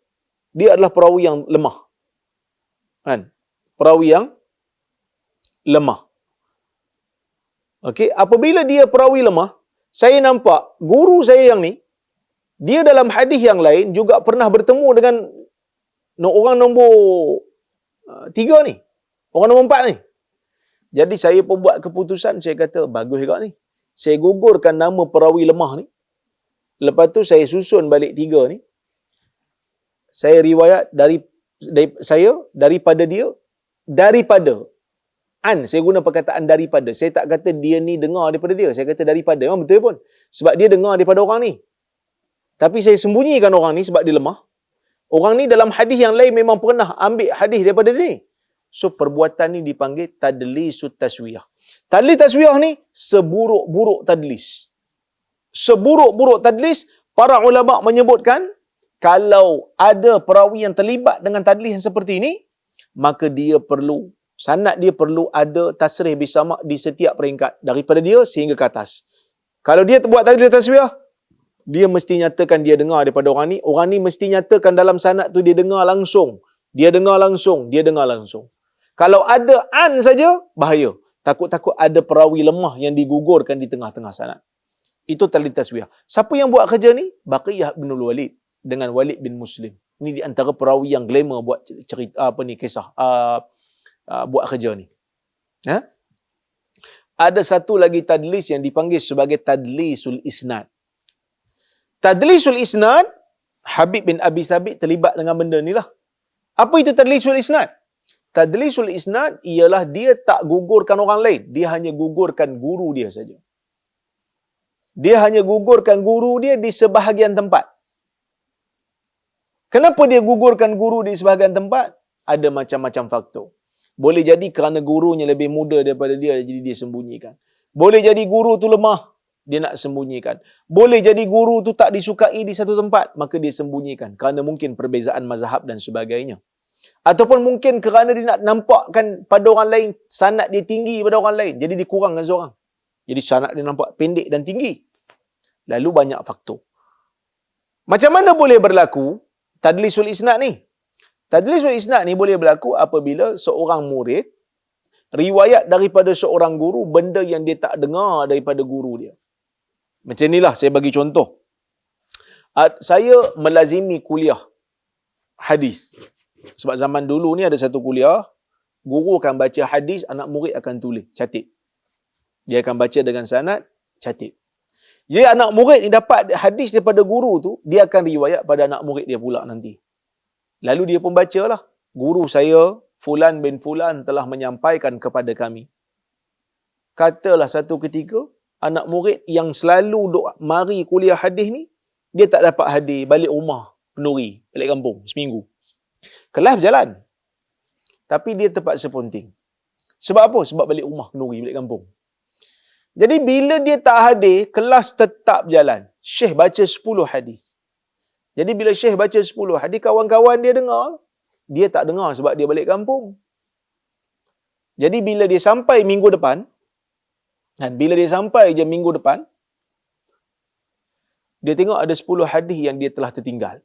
dia adalah perawi yang lemah. Kan? Perawi yang lemah. Okey, apabila dia perawi lemah, saya nampak guru saya yang ni, dia dalam hadis yang lain juga pernah bertemu dengan orang nombor 3 ni. Orang nombor 4 ni. Jadi saya pun buat keputusan, saya kata bagus juga ni. Saya gugurkan nama perawi lemah ni. Lepas tu saya susun balik 3 ni. Saya riwayat daripada dia, daripada. Saya guna perkataan daripada. Saya tak kata dia ni dengar daripada dia. Saya kata daripada. Memang betul pun. Sebab dia dengar daripada orang ni. Tapi saya sembunyikan orang ni sebab dia lemah. Orang ni dalam hadis yang lain memang pernah ambil hadis daripada dia ni. So perbuatan ni dipanggil tadlisut taswiyah. Tadlis taswiyah ni seburuk-buruk tadlis. Seburuk-buruk tadlis, para ulama menyebutkan kalau ada perawi yang terlibat dengan tadlis yang seperti ini, maka dia perlu, sanad dia perlu ada tasrih bisama' di setiap peringkat daripada dia sehingga ke atas. Kalau dia buat tadlis taswiyah, dia mesti nyatakan dia dengar daripada orang ni mesti nyatakan dalam sanad tu dia dengar langsung. Dia dengar langsung. Kalau ada saja, bahaya. Takut-takut ada perawi lemah yang digugurkan di tengah-tengah sanad. Itu tadlis taswiyah. Siapa yang buat kerja ni? Baqiyah bin Walid dengan Walid bin Muslim. Ini di antara perawi yang glamour buat cerita kisah buat kerja ni. Ha? Ada satu lagi tadlis yang dipanggil sebagai tadlisul isnad. Tadlisul isnad, Habib bin Abi Thabit terlibat dengan benda ni lah. Apa itu tadlisul isnad? Tadlisul isnad ialah dia tak gugurkan orang lain. Dia hanya gugurkan guru dia saja. Dia hanya gugurkan guru dia di sebahagian tempat. Kenapa dia gugurkan guru di sebahagian tempat? Ada macam-macam faktor. Boleh jadi kerana gurunya lebih muda daripada dia, jadi dia sembunyikan. Boleh jadi guru tu lemah, dia nak sembunyikan. Boleh jadi guru tu tak disukai di satu tempat, maka dia sembunyikan. Kerana mungkin perbezaan mazhab dan sebagainya. Ataupun mungkin kerana dia nak nampakkan pada orang lain, sanad dia tinggi pada orang lain, jadi dia kurangkan seorang. Jadi sanad dia nampak pendek dan tinggi. Lalu banyak faktor. Macam mana boleh berlaku tadlisul isnad ni? Tadlisul isnad ni boleh berlaku apabila seorang murid riwayat daripada seorang guru benda yang dia tak dengar daripada guru dia. Macam inilah saya bagi contoh. Saya melazimi kuliah hadis. Sebab zaman dulu ni ada satu kuliah, guru akan baca hadis, anak murid akan tulis, catat. Dia akan baca dengan sanad, catat. Jadi anak murid ni dapat hadis daripada guru tu, dia akan riwayat pada anak murid dia pula nanti. Lalu dia pun bacalah, guru saya Fulan bin Fulan telah menyampaikan kepada kami. Katalah satu ketika, anak murid yang selalu mari kuliah hadis ni, dia tak dapat hadis, balik rumah, penuri, balik kampung, seminggu. Kelas berjalan. Tapi dia terpaksa ponting. Sebab apa? Sebab balik rumah, penuri, balik kampung. Jadi bila dia tak hadir, kelas tetap jalan. Syekh baca 10 hadis. Jadi bila Syekh baca 10 hadis, kawan-kawan dia dengar. Dia tak dengar sebab dia balik kampung. Jadi bila dia sampai minggu depan, dan bila dia sampai je minggu depan, dia tengok ada 10 hadis yang dia telah tertinggal.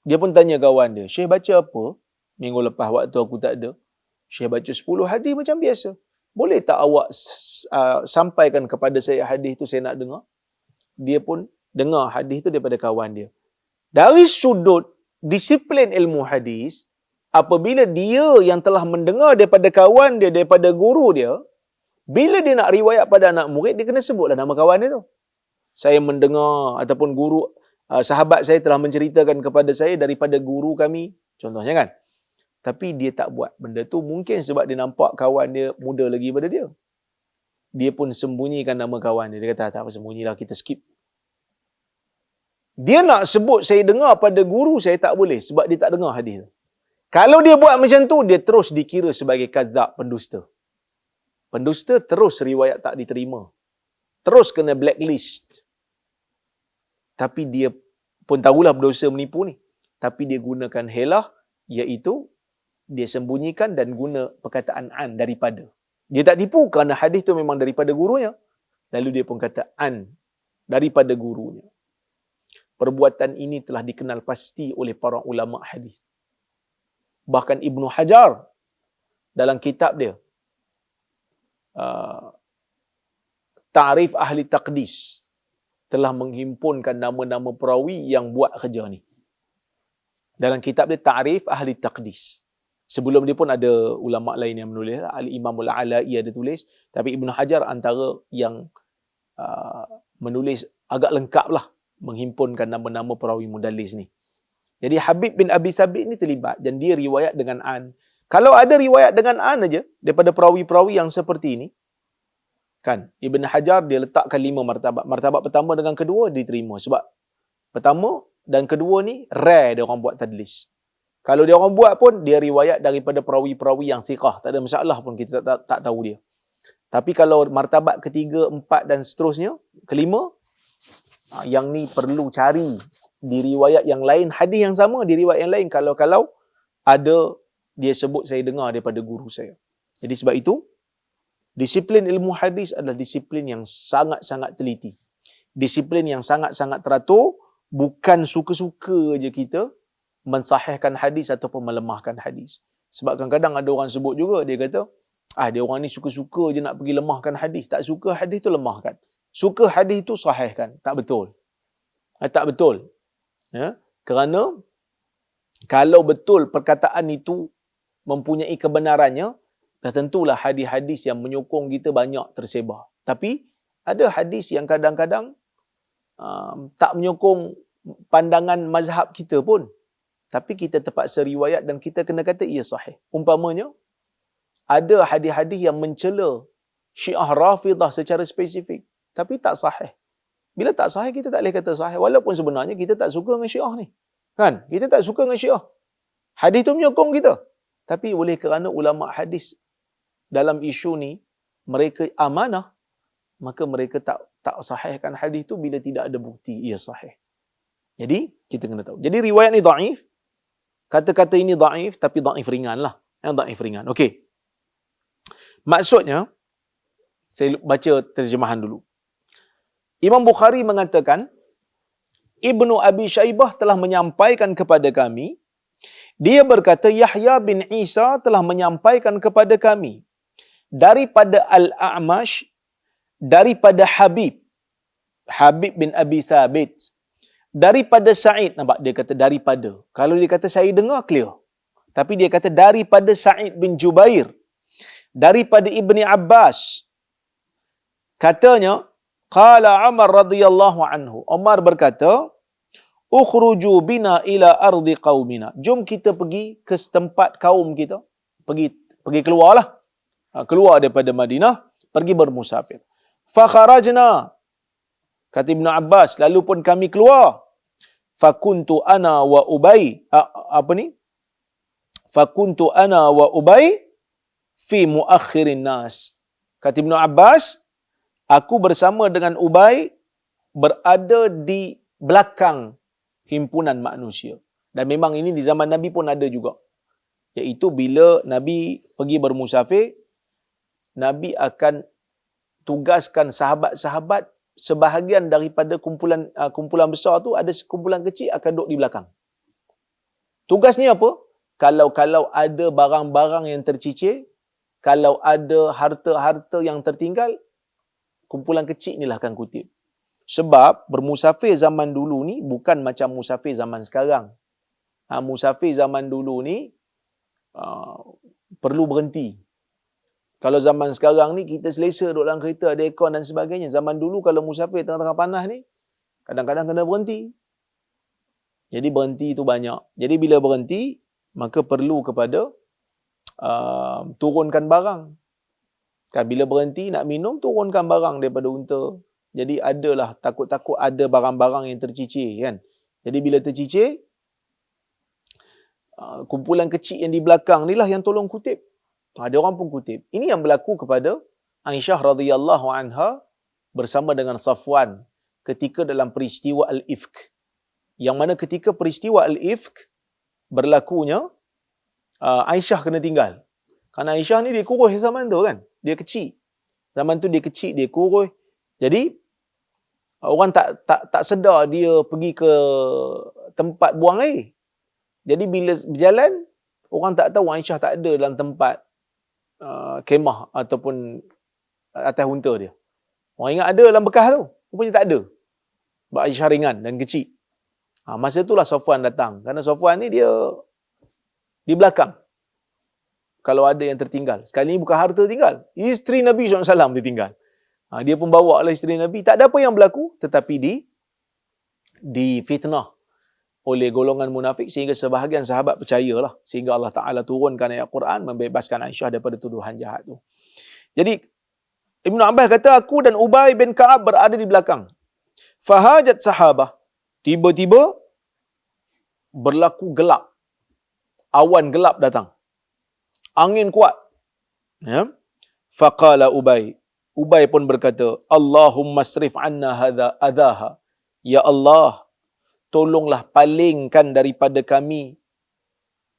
Dia pun tanya kawan dia, Syekh baca apa? Minggu lepas waktu aku tak ada. Syekh baca 10 hadis macam biasa. Boleh tak awak sampaikan kepada saya hadis tu saya nak dengar? Dia pun dengar hadis tu daripada kawan dia. Dari sudut disiplin ilmu hadis, apabila dia yang telah mendengar daripada kawan dia, daripada guru dia, bila dia nak riwayat pada anak murid, dia kena sebutlah nama kawan dia tu. Saya mendengar ataupun guru, sahabat saya telah menceritakan kepada saya daripada guru kami, contohnya kan. Tapi dia tak buat benda tu, mungkin sebab dia nampak kawan dia muda lagi daripada dia. Dia pun sembunyikan nama kawan dia. Dia kata, tak apa, sembunyilah, kita skip. Dia nak sebut saya dengar pada guru saya, tak boleh sebab dia tak dengar hadis tu. Kalau dia buat macam tu, dia terus dikira sebagai kadzab, pendusta. Pendusta terus riwayat tak diterima. Terus kena blacklist. tapi dia pun tahulah berdosa menipu ni. Tapi dia gunakan helah, iaitu dia sembunyikan dan guna perkataan an daripada. Dia tak tipu kerana hadis tu memang daripada gurunya. Lalu dia pun kata an daripada gurunya. Perbuatan ini telah dikenal pasti oleh para ulama hadis. Bahkan Ibnu Hajar dalam kitab dia Ta'rif Ahli Taqdis telah menghimpunkan nama-nama perawi yang buat kerja ni. Dalam kitab dia Ta'rif Ahli Taqdis. Sebelum dia pun ada ulama lain yang menulis. Al-Imam Al-Ala'i ada tulis. Tapi Ibnu Hajar antara yang menulis agak lengkap lah. Menghimpunkan nama-nama perawi mudallis ni. Jadi Habib bin Abi Sabit ni terlibat. Dan dia riwayat dengan an. Kalau ada riwayat dengan an aja daripada perawi-perawi yang seperti ini. Kan? Ibn Hajar dia letakkan 5 martabat. Martabat pertama dengan kedua diterima. Sebab pertama dan kedua ni rare dia orang buat tadlis. Kalau dia orang buat pun, dia riwayat daripada perawi-perawi yang thiqah. Tak ada masalah pun, kita tak tahu dia. Tapi kalau martabat ketiga, 4 dan seterusnya, kelima, yang ni perlu cari di riwayat yang lain. Hadis yang sama di riwayat yang lain. Kalau ada, dia sebut saya dengar daripada guru saya. Jadi sebab itu, disiplin ilmu hadis adalah disiplin yang sangat-sangat teliti. Disiplin yang sangat-sangat teratur. Bukan suka-suka je kita mensahihkan hadis ataupun melemahkan hadis. Sebab kadang-kadang ada orang sebut juga, dia kata, dia orang ni suka-suka je nak pergi lemahkan hadis. Tak suka hadis tu lemahkan. Suka hadis tu sahihkan. Tak betul. Tak betul. Ya? Kerana kalau betul perkataan itu mempunyai kebenarannya, dah tentulah hadis-hadis yang menyokong kita banyak tersebar. Tapi ada hadis yang kadang-kadang tak menyokong pandangan mazhab kita pun. Tapi kita terpaksa riwayat dan kita kena kata ia sahih. Umpamanya, ada hadis-hadis yang mencela Syiah Rafidah secara spesifik. Tapi tak sahih. Bila tak sahih, kita tak boleh kata sahih. Walaupun sebenarnya kita tak suka dengan Syiah ni. Kan? Kita tak suka dengan Syiah. Hadis tu menyokong kita. Tapi oleh kerana ulama hadis dalam isu ni, mereka amanah, maka mereka tak sahihkan hadis tu bila tidak ada bukti ia sahih. Jadi, kita kena tahu. Jadi, riwayat ni dhaif. Kata-kata ini dhaif, tapi dhaif ringan lah. Yang dhaif ringan. Okey. Maksudnya, saya baca terjemahan dulu. Imam Bukhari mengatakan, Ibnu Abi Syaibah telah menyampaikan kepada kami, dia berkata, Yahya bin Isa telah menyampaikan kepada kami, daripada Al-A'mash, daripada Habib bin Abi Thabit, daripada Sa'id. Nampak dia kata daripada. Kalau dia kata saya dengar, clear. Tapi dia kata daripada Sa'id bin Jubair, daripada Ibni Abbas. Katanya, qala Umar radhiyallahu anhu. Umar berkata, ukhruju bina ila ardi qaumina. Jom kita pergi ke setempat kaum kita. Pergi keluarlah. Keluar daripada Madinah, pergi bermusafir. Fa kharajna. Kata Ibn Abbas, lalu pun kami keluar. Fakuntu ana wa Ubay. Fakuntu ana wa Ubay fi muakhirin nas. Kata Ibn Abbas, aku bersama dengan Ubay berada di belakang himpunan manusia. Dan memang ini di zaman Nabi pun ada juga. Iaitu bila Nabi pergi bermusafir, Nabi akan tugaskan sahabat-sahabat, sebahagian daripada kumpulan besar tu, ada sekumpulan kecil akan duduk di belakang. Tugasnya apa? Kalau ada barang-barang yang tercicir, kalau ada harta-harta yang tertinggal, kumpulan kecil inilah akan kutip. Sebab bermusafir zaman dulu ni bukan macam musafir zaman sekarang. Musafir zaman dulu ni perlu berhenti. Kalau zaman sekarang ni kita selesa duduk dalam kereta, ada aircon dan sebagainya. Zaman dulu kalau musafir tengah-tengah panas ni, kadang-kadang kena berhenti. Jadi berhenti tu banyak. Jadi bila berhenti, maka perlu kepada turunkan barang. Kan bila berhenti nak minum, turunkan barang daripada unta. Jadi adalah takut-takut ada barang-barang yang tercicir kan. Jadi bila tercicir, kumpulan kecil yang di belakang ni lah yang tolong kutip. Ada orang pun kutip. Ini yang berlaku kepada Aisyah radhiyallahu anha bersama dengan Safwan ketika dalam peristiwa Al-Ifk. Yang mana ketika peristiwa Al-Ifk berlakunya, Aisyah kena tinggal. Kerana Aisyah ni dia kurus zaman tu kan. Dia kecil. Zaman tu dia kecil, dia kurus. Jadi orang tak sedar dia pergi ke tempat buang air. Jadi bila berjalan, orang tak tahu Aisyah tak ada dalam tempat kemah ataupun atas unta dia. Orang ingat ada dalam bekas tu. Rupanya tak ada. Sebab Aisyah ringan dan kecil. Masa itulah Safwan datang. Kerana Safwan ni dia di belakang. Kalau ada yang tertinggal. Sekali ni bukan harta tinggal. Isteri Nabi SAW ditinggal. Dia pun bawa lah isteri Nabi. Tak ada apa yang berlaku. Tetapi difitnah oleh golongan munafik sehingga sebahagian sahabat percayalah. Sehingga Allah Ta'ala turunkan ayat Quran membebaskan Aisyah daripada tuduhan jahat tu. Jadi, Ibn Abbas kata, aku dan Ubay bin Ka'ab berada di belakang. Fahajat sahabah. Tiba-tiba berlaku gelap. Awan gelap datang. Angin kuat. Ya. Faqala Ubay. Ubay pun berkata, Allahumma srif anna hadha adaha. Ya Allah, tolonglah palingkan daripada kami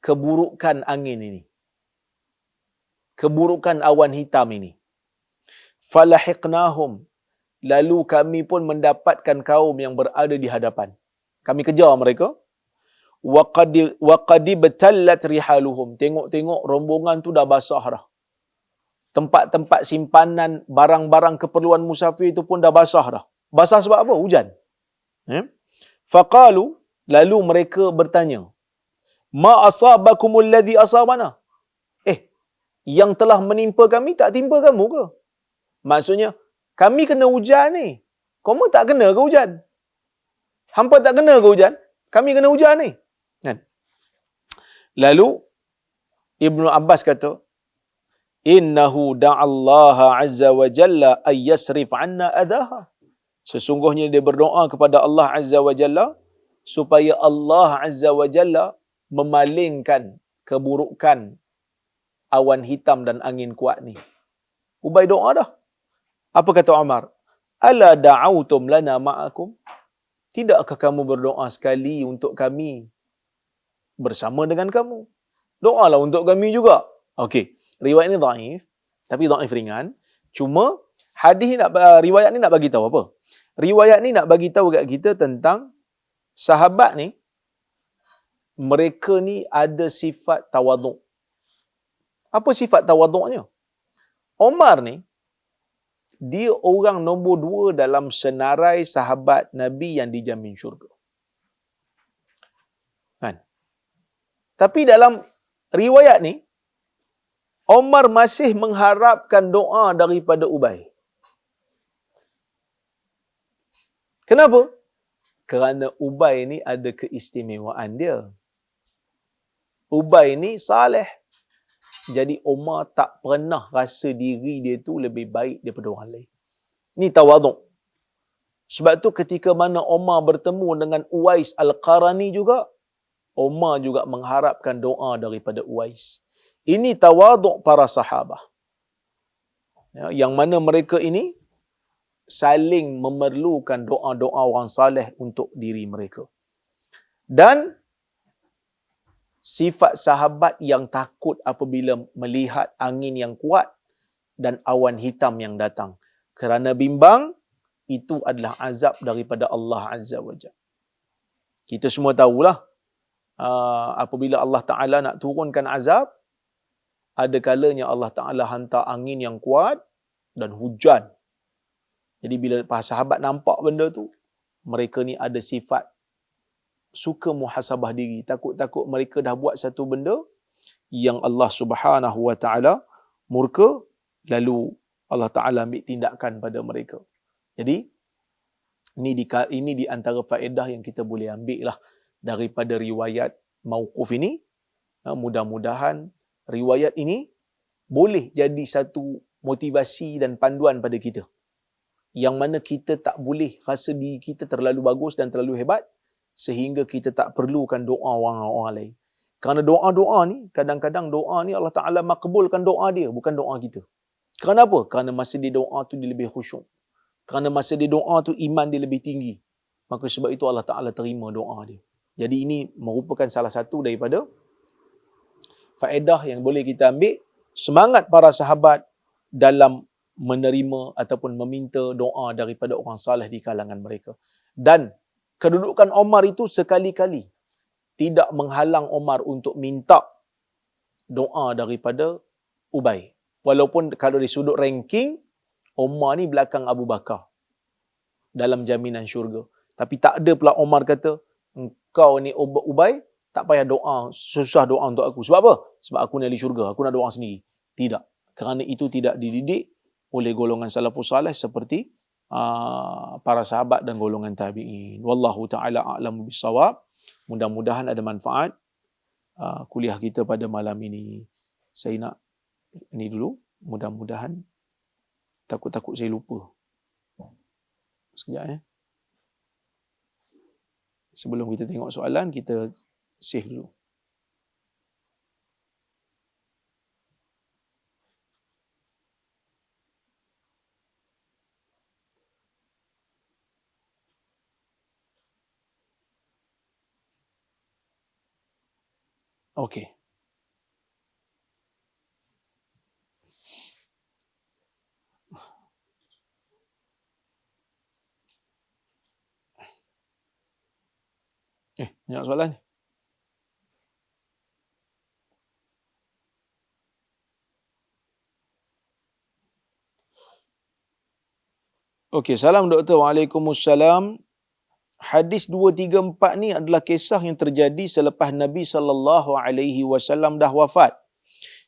keburukan angin ini. Keburukan awan hitam ini. Falahiqnahum. Lalu kami pun mendapatkan kaum yang berada di hadapan. Kami kejar mereka. Waqadi betallat rihaluhum. Tengok-tengok rombongan tu dah basah dah. Tempat-tempat simpanan barang-barang keperluan musafir itu pun dah basah dah. Basah sebab apa? Hujan. Faqalu, lalu mereka bertanya, ma asabakumul ladzi asabana? Yang telah menimpa kami tak timpa kamu ke? Maksudnya, kami kena hujan ni. Kamu tak kena ke hujan? Hampa tak kena ke hujan? Kami kena hujan ni. Kan? Lalu, Ibnu Abbas kata, innahu da'allaha azza wa jalla ayyasrif anna adaha. Sesungguhnya dia berdoa kepada Allah azza wa jalla supaya Allah azza wa jalla memalingkan keburukan awan hitam dan angin kuat ni. Ubay doa dah. Apa kata Umar? Ala da'autum lana ma'akum? Tidakkah kamu berdoa sekali untuk kami bersama dengan kamu? Doalah untuk kami juga. Okey, riwayat ni dhaif, tapi dhaif ringan. Cuma hadis ni riwayat ni nak bagi tahu apa? Riwayat ni nak bagi tahu kat kita tentang sahabat ni, mereka ni ada sifat tawaduk. Apa sifat tawaduknya? Umar ni, dia orang nombor 2 dalam senarai sahabat Nabi yang dijamin syurga. Kan? Tapi dalam riwayat ni, Umar masih mengharapkan doa daripada Ubay. Kenapa? Kerana Ubay ni ada keistimewaan dia. Ubay ni saleh. Jadi Umar tak pernah rasa diri dia tu lebih baik daripada orang lain. Ni tawaduk. Sebab tu ketika mana Umar bertemu dengan Uwais Al-Qarani juga, Umar juga mengharapkan doa daripada Uwais. Ini tawaduk para sahabah. Ya, yang mana mereka ini saling memerlukan doa-doa orang saleh untuk diri mereka. Dan sifat sahabat yang takut apabila melihat angin yang kuat dan awan hitam yang datang. Kerana bimbang, itu adalah azab daripada Allah Azza wa Jalla. Kita semua tahulah, apabila Allah Ta'ala nak turunkan azab, ada kalanya Allah Ta'ala hantar angin yang kuat dan hujan. Jadi bila para sahabat nampak benda tu, mereka ni ada sifat suka muhasabah diri. Takut-takut mereka dah buat satu benda yang Allah Subhanahu wa Ta'ala murka, lalu Allah Ta'ala ambil tindakan pada mereka. Jadi, ini di antara faedah yang kita boleh ambil lah daripada riwayat mauquf ini. Mudah-mudahan riwayat ini boleh jadi satu motivasi dan panduan pada kita. Yang mana kita tak boleh rasa diri kita terlalu bagus dan terlalu hebat, sehingga kita tak perlukan doa orang lain. Kerana doa-doa ni, kadang-kadang doa ni Allah Ta'ala makbulkan doa dia, bukan doa kita. Kerana apa? Kerana masa dia doa tu dia lebih khusyuk. Kerana masa dia doa tu iman dia lebih tinggi. Maka sebab itu Allah Ta'ala terima doa dia. Jadi ini merupakan salah satu daripada faedah yang boleh kita ambil. Semangat para sahabat dalam menerima ataupun meminta doa daripada orang saleh di kalangan mereka. Dan kedudukan Umar itu sekali-kali tidak menghalang Umar untuk minta doa daripada Ubay. Walaupun kalau di sudut ranking, Umar ni belakang Abu Bakar dalam jaminan syurga. Tapi tak ada pula Umar kata, engkau ni Ubay, tak payah doa, susah doa untuk aku. Sebab apa? Sebab aku ni ahli syurga, aku nak doa sendiri. Tidak. Kerana itu tidak dididik oleh golongan salafus salih seperti para sahabat dan golongan tabi'in. Wallahu ta'ala a'lamu bissawab. Mudah-mudahan ada manfaat kuliah kita pada malam ini. Saya nak ini dulu. Mudah-mudahan. Takut-takut saya lupa. Sekejap ya. Sebelum kita tengok soalan, kita save dulu. Okey. Banyak soalan ni. Okey, salam doktor. Waalaikumsalam. Hadis 234 ni adalah kisah yang terjadi selepas Nabi SAW dah wafat.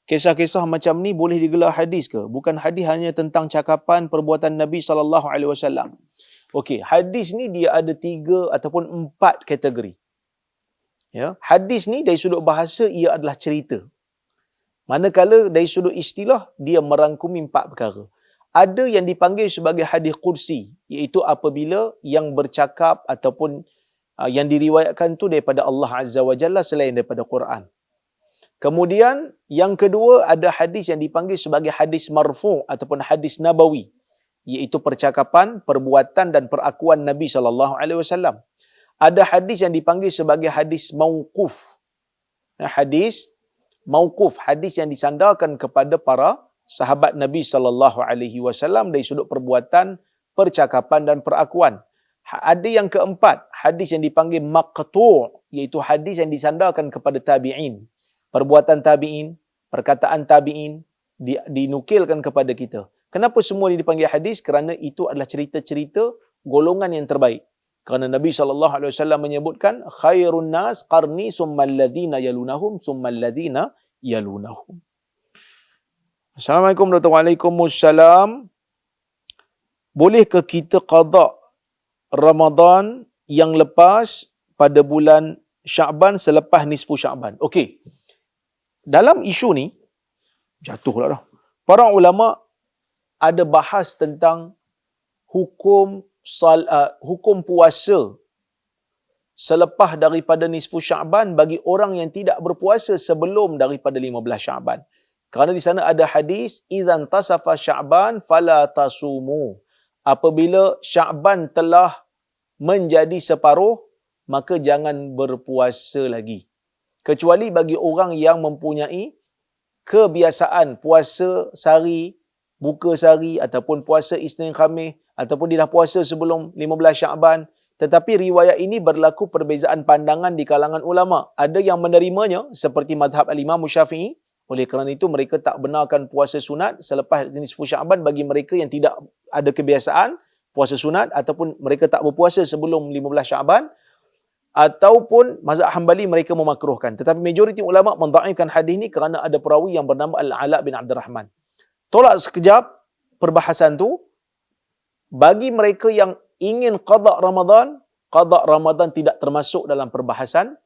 Kisah-kisah macam ni boleh digelar hadis ke? Bukan hadis hanya tentang cakapan perbuatan Nabi SAW. Okey, hadis ni dia ada 3 ataupun 4 kategori. Ya, hadis ni dari sudut bahasa ia adalah cerita. Manakala dari sudut istilah dia merangkumi 4 perkara. Ada yang dipanggil sebagai hadis qudsi, iaitu apabila yang bercakap ataupun yang diriwayatkan tu daripada Allah Azza wa Jalla selain daripada Quran. Kemudian yang kedua ada hadis yang dipanggil sebagai hadis marfu' ataupun hadis nabawi, iaitu percakapan, perbuatan dan perakuan Nabi SAW. Ada hadis yang dipanggil sebagai hadis mauquf. Hadis mauquf, hadis yang disandarkan kepada para sahabat Nabi SAW dari sudut perbuatan, percakapan dan perakuan. Ada yang keempat, hadis yang dipanggil maqtu', iaitu hadis yang disandarkan kepada tabi'in. Perbuatan tabi'in, perkataan tabi'in dinukilkan kepada kita. Kenapa semua ini dipanggil hadis? Kerana itu adalah cerita-cerita golongan yang terbaik. Kerana Nabi SAW menyebutkan khairun nas qarni summa alladhina yalunahum summa alladhina yalunahum. Assalamualaikum Dr. Waalaikumsalam. Bolehkah kita qada Ramadan yang lepas pada bulan Sya'ban selepas nisfu Sya'ban? Okey. Dalam isu ni, jatuh pula dah. Para ulama ada bahas tentang hukum puasa selepas daripada nisfu Sya'ban bagi orang yang tidak berpuasa sebelum daripada 15 Sya'ban. Kerana di sana ada hadis, idzan tasafa Sya'ban fala tasumu. Apabila Sya'ban telah menjadi separuh, maka jangan berpuasa lagi. Kecuali bagi orang yang mempunyai kebiasaan puasa sehari, buka sehari, ataupun puasa Isnin Khamis, ataupun dia dah puasa sebelum 15 Sya'ban. Tetapi riwayat ini berlaku perbezaan pandangan di kalangan ulama. Ada yang menerimanya seperti mazhab al-Imam Syafi'i. Oleh kerana itu mereka tak benarkan puasa sunat selepas nisfu Sya'ban bagi mereka yang tidak ada kebiasaan puasa sunat ataupun mereka tak berpuasa sebelum 15 Sya'ban. Ataupun mazhab Hanbali mereka memakruhkan. Tetapi majoriti ulama mendhaifkan hadis ini kerana ada perawi yang bernama Al-Ala bin Abdul Rahman. Tolak sekejap perbahasan tu. Bagi mereka yang ingin qada Ramadan tidak termasuk dalam perbahasan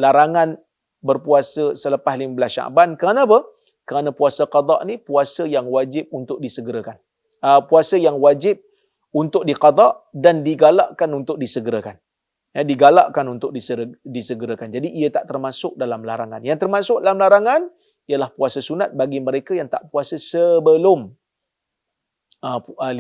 larangan berpuasa selepas 15 Sya'ban. Kerana apa? Kerana puasa qada ni puasa yang wajib untuk disegerakan. Puasa yang wajib untuk diqada dan digalakkan untuk disegerakan. Digalakkan untuk disegerakan. Jadi ia tak termasuk dalam larangan. Yang termasuk dalam larangan ialah puasa sunat bagi mereka yang tak puasa sebelum 15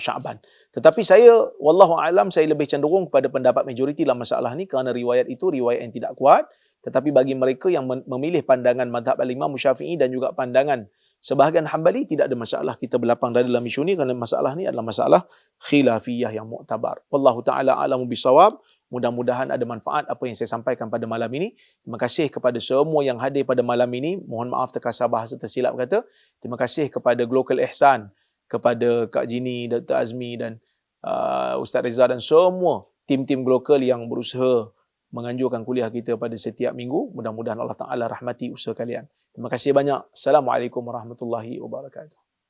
Syaban. Tetapi saya wallahu alam, saya lebih cenderung kepada pendapat majoriti dalam masalah ni kerana riwayat itu riwayat yang tidak kuat. Tetapi bagi mereka yang memilih pandangan mazhab al-Imam Syafi'i dan juga pandangan sebahagian Hambali, tidak ada masalah kita berlapang dada dalam isu ni kerana masalah ni adalah masalah khilafiyah yang muktabar. Wallahu taala a'lamu bisawab. Mudah-mudahan ada manfaat apa yang saya sampaikan pada malam ini. Terima kasih kepada semua yang hadir pada malam ini. Mohon maaf terkasar bahasa tersilap kata. Terima kasih kepada Global Ihsan, kepada Kak Jini, Dr. Azmi dan Ustaz Reza dan semua tim-tim global yang berusaha menganjurkan kuliah kita pada setiap minggu. Mudah-mudahan Allah Ta'ala rahmati usaha kalian. Terima kasih banyak. Assalamualaikum warahmatullahi wabarakatuh.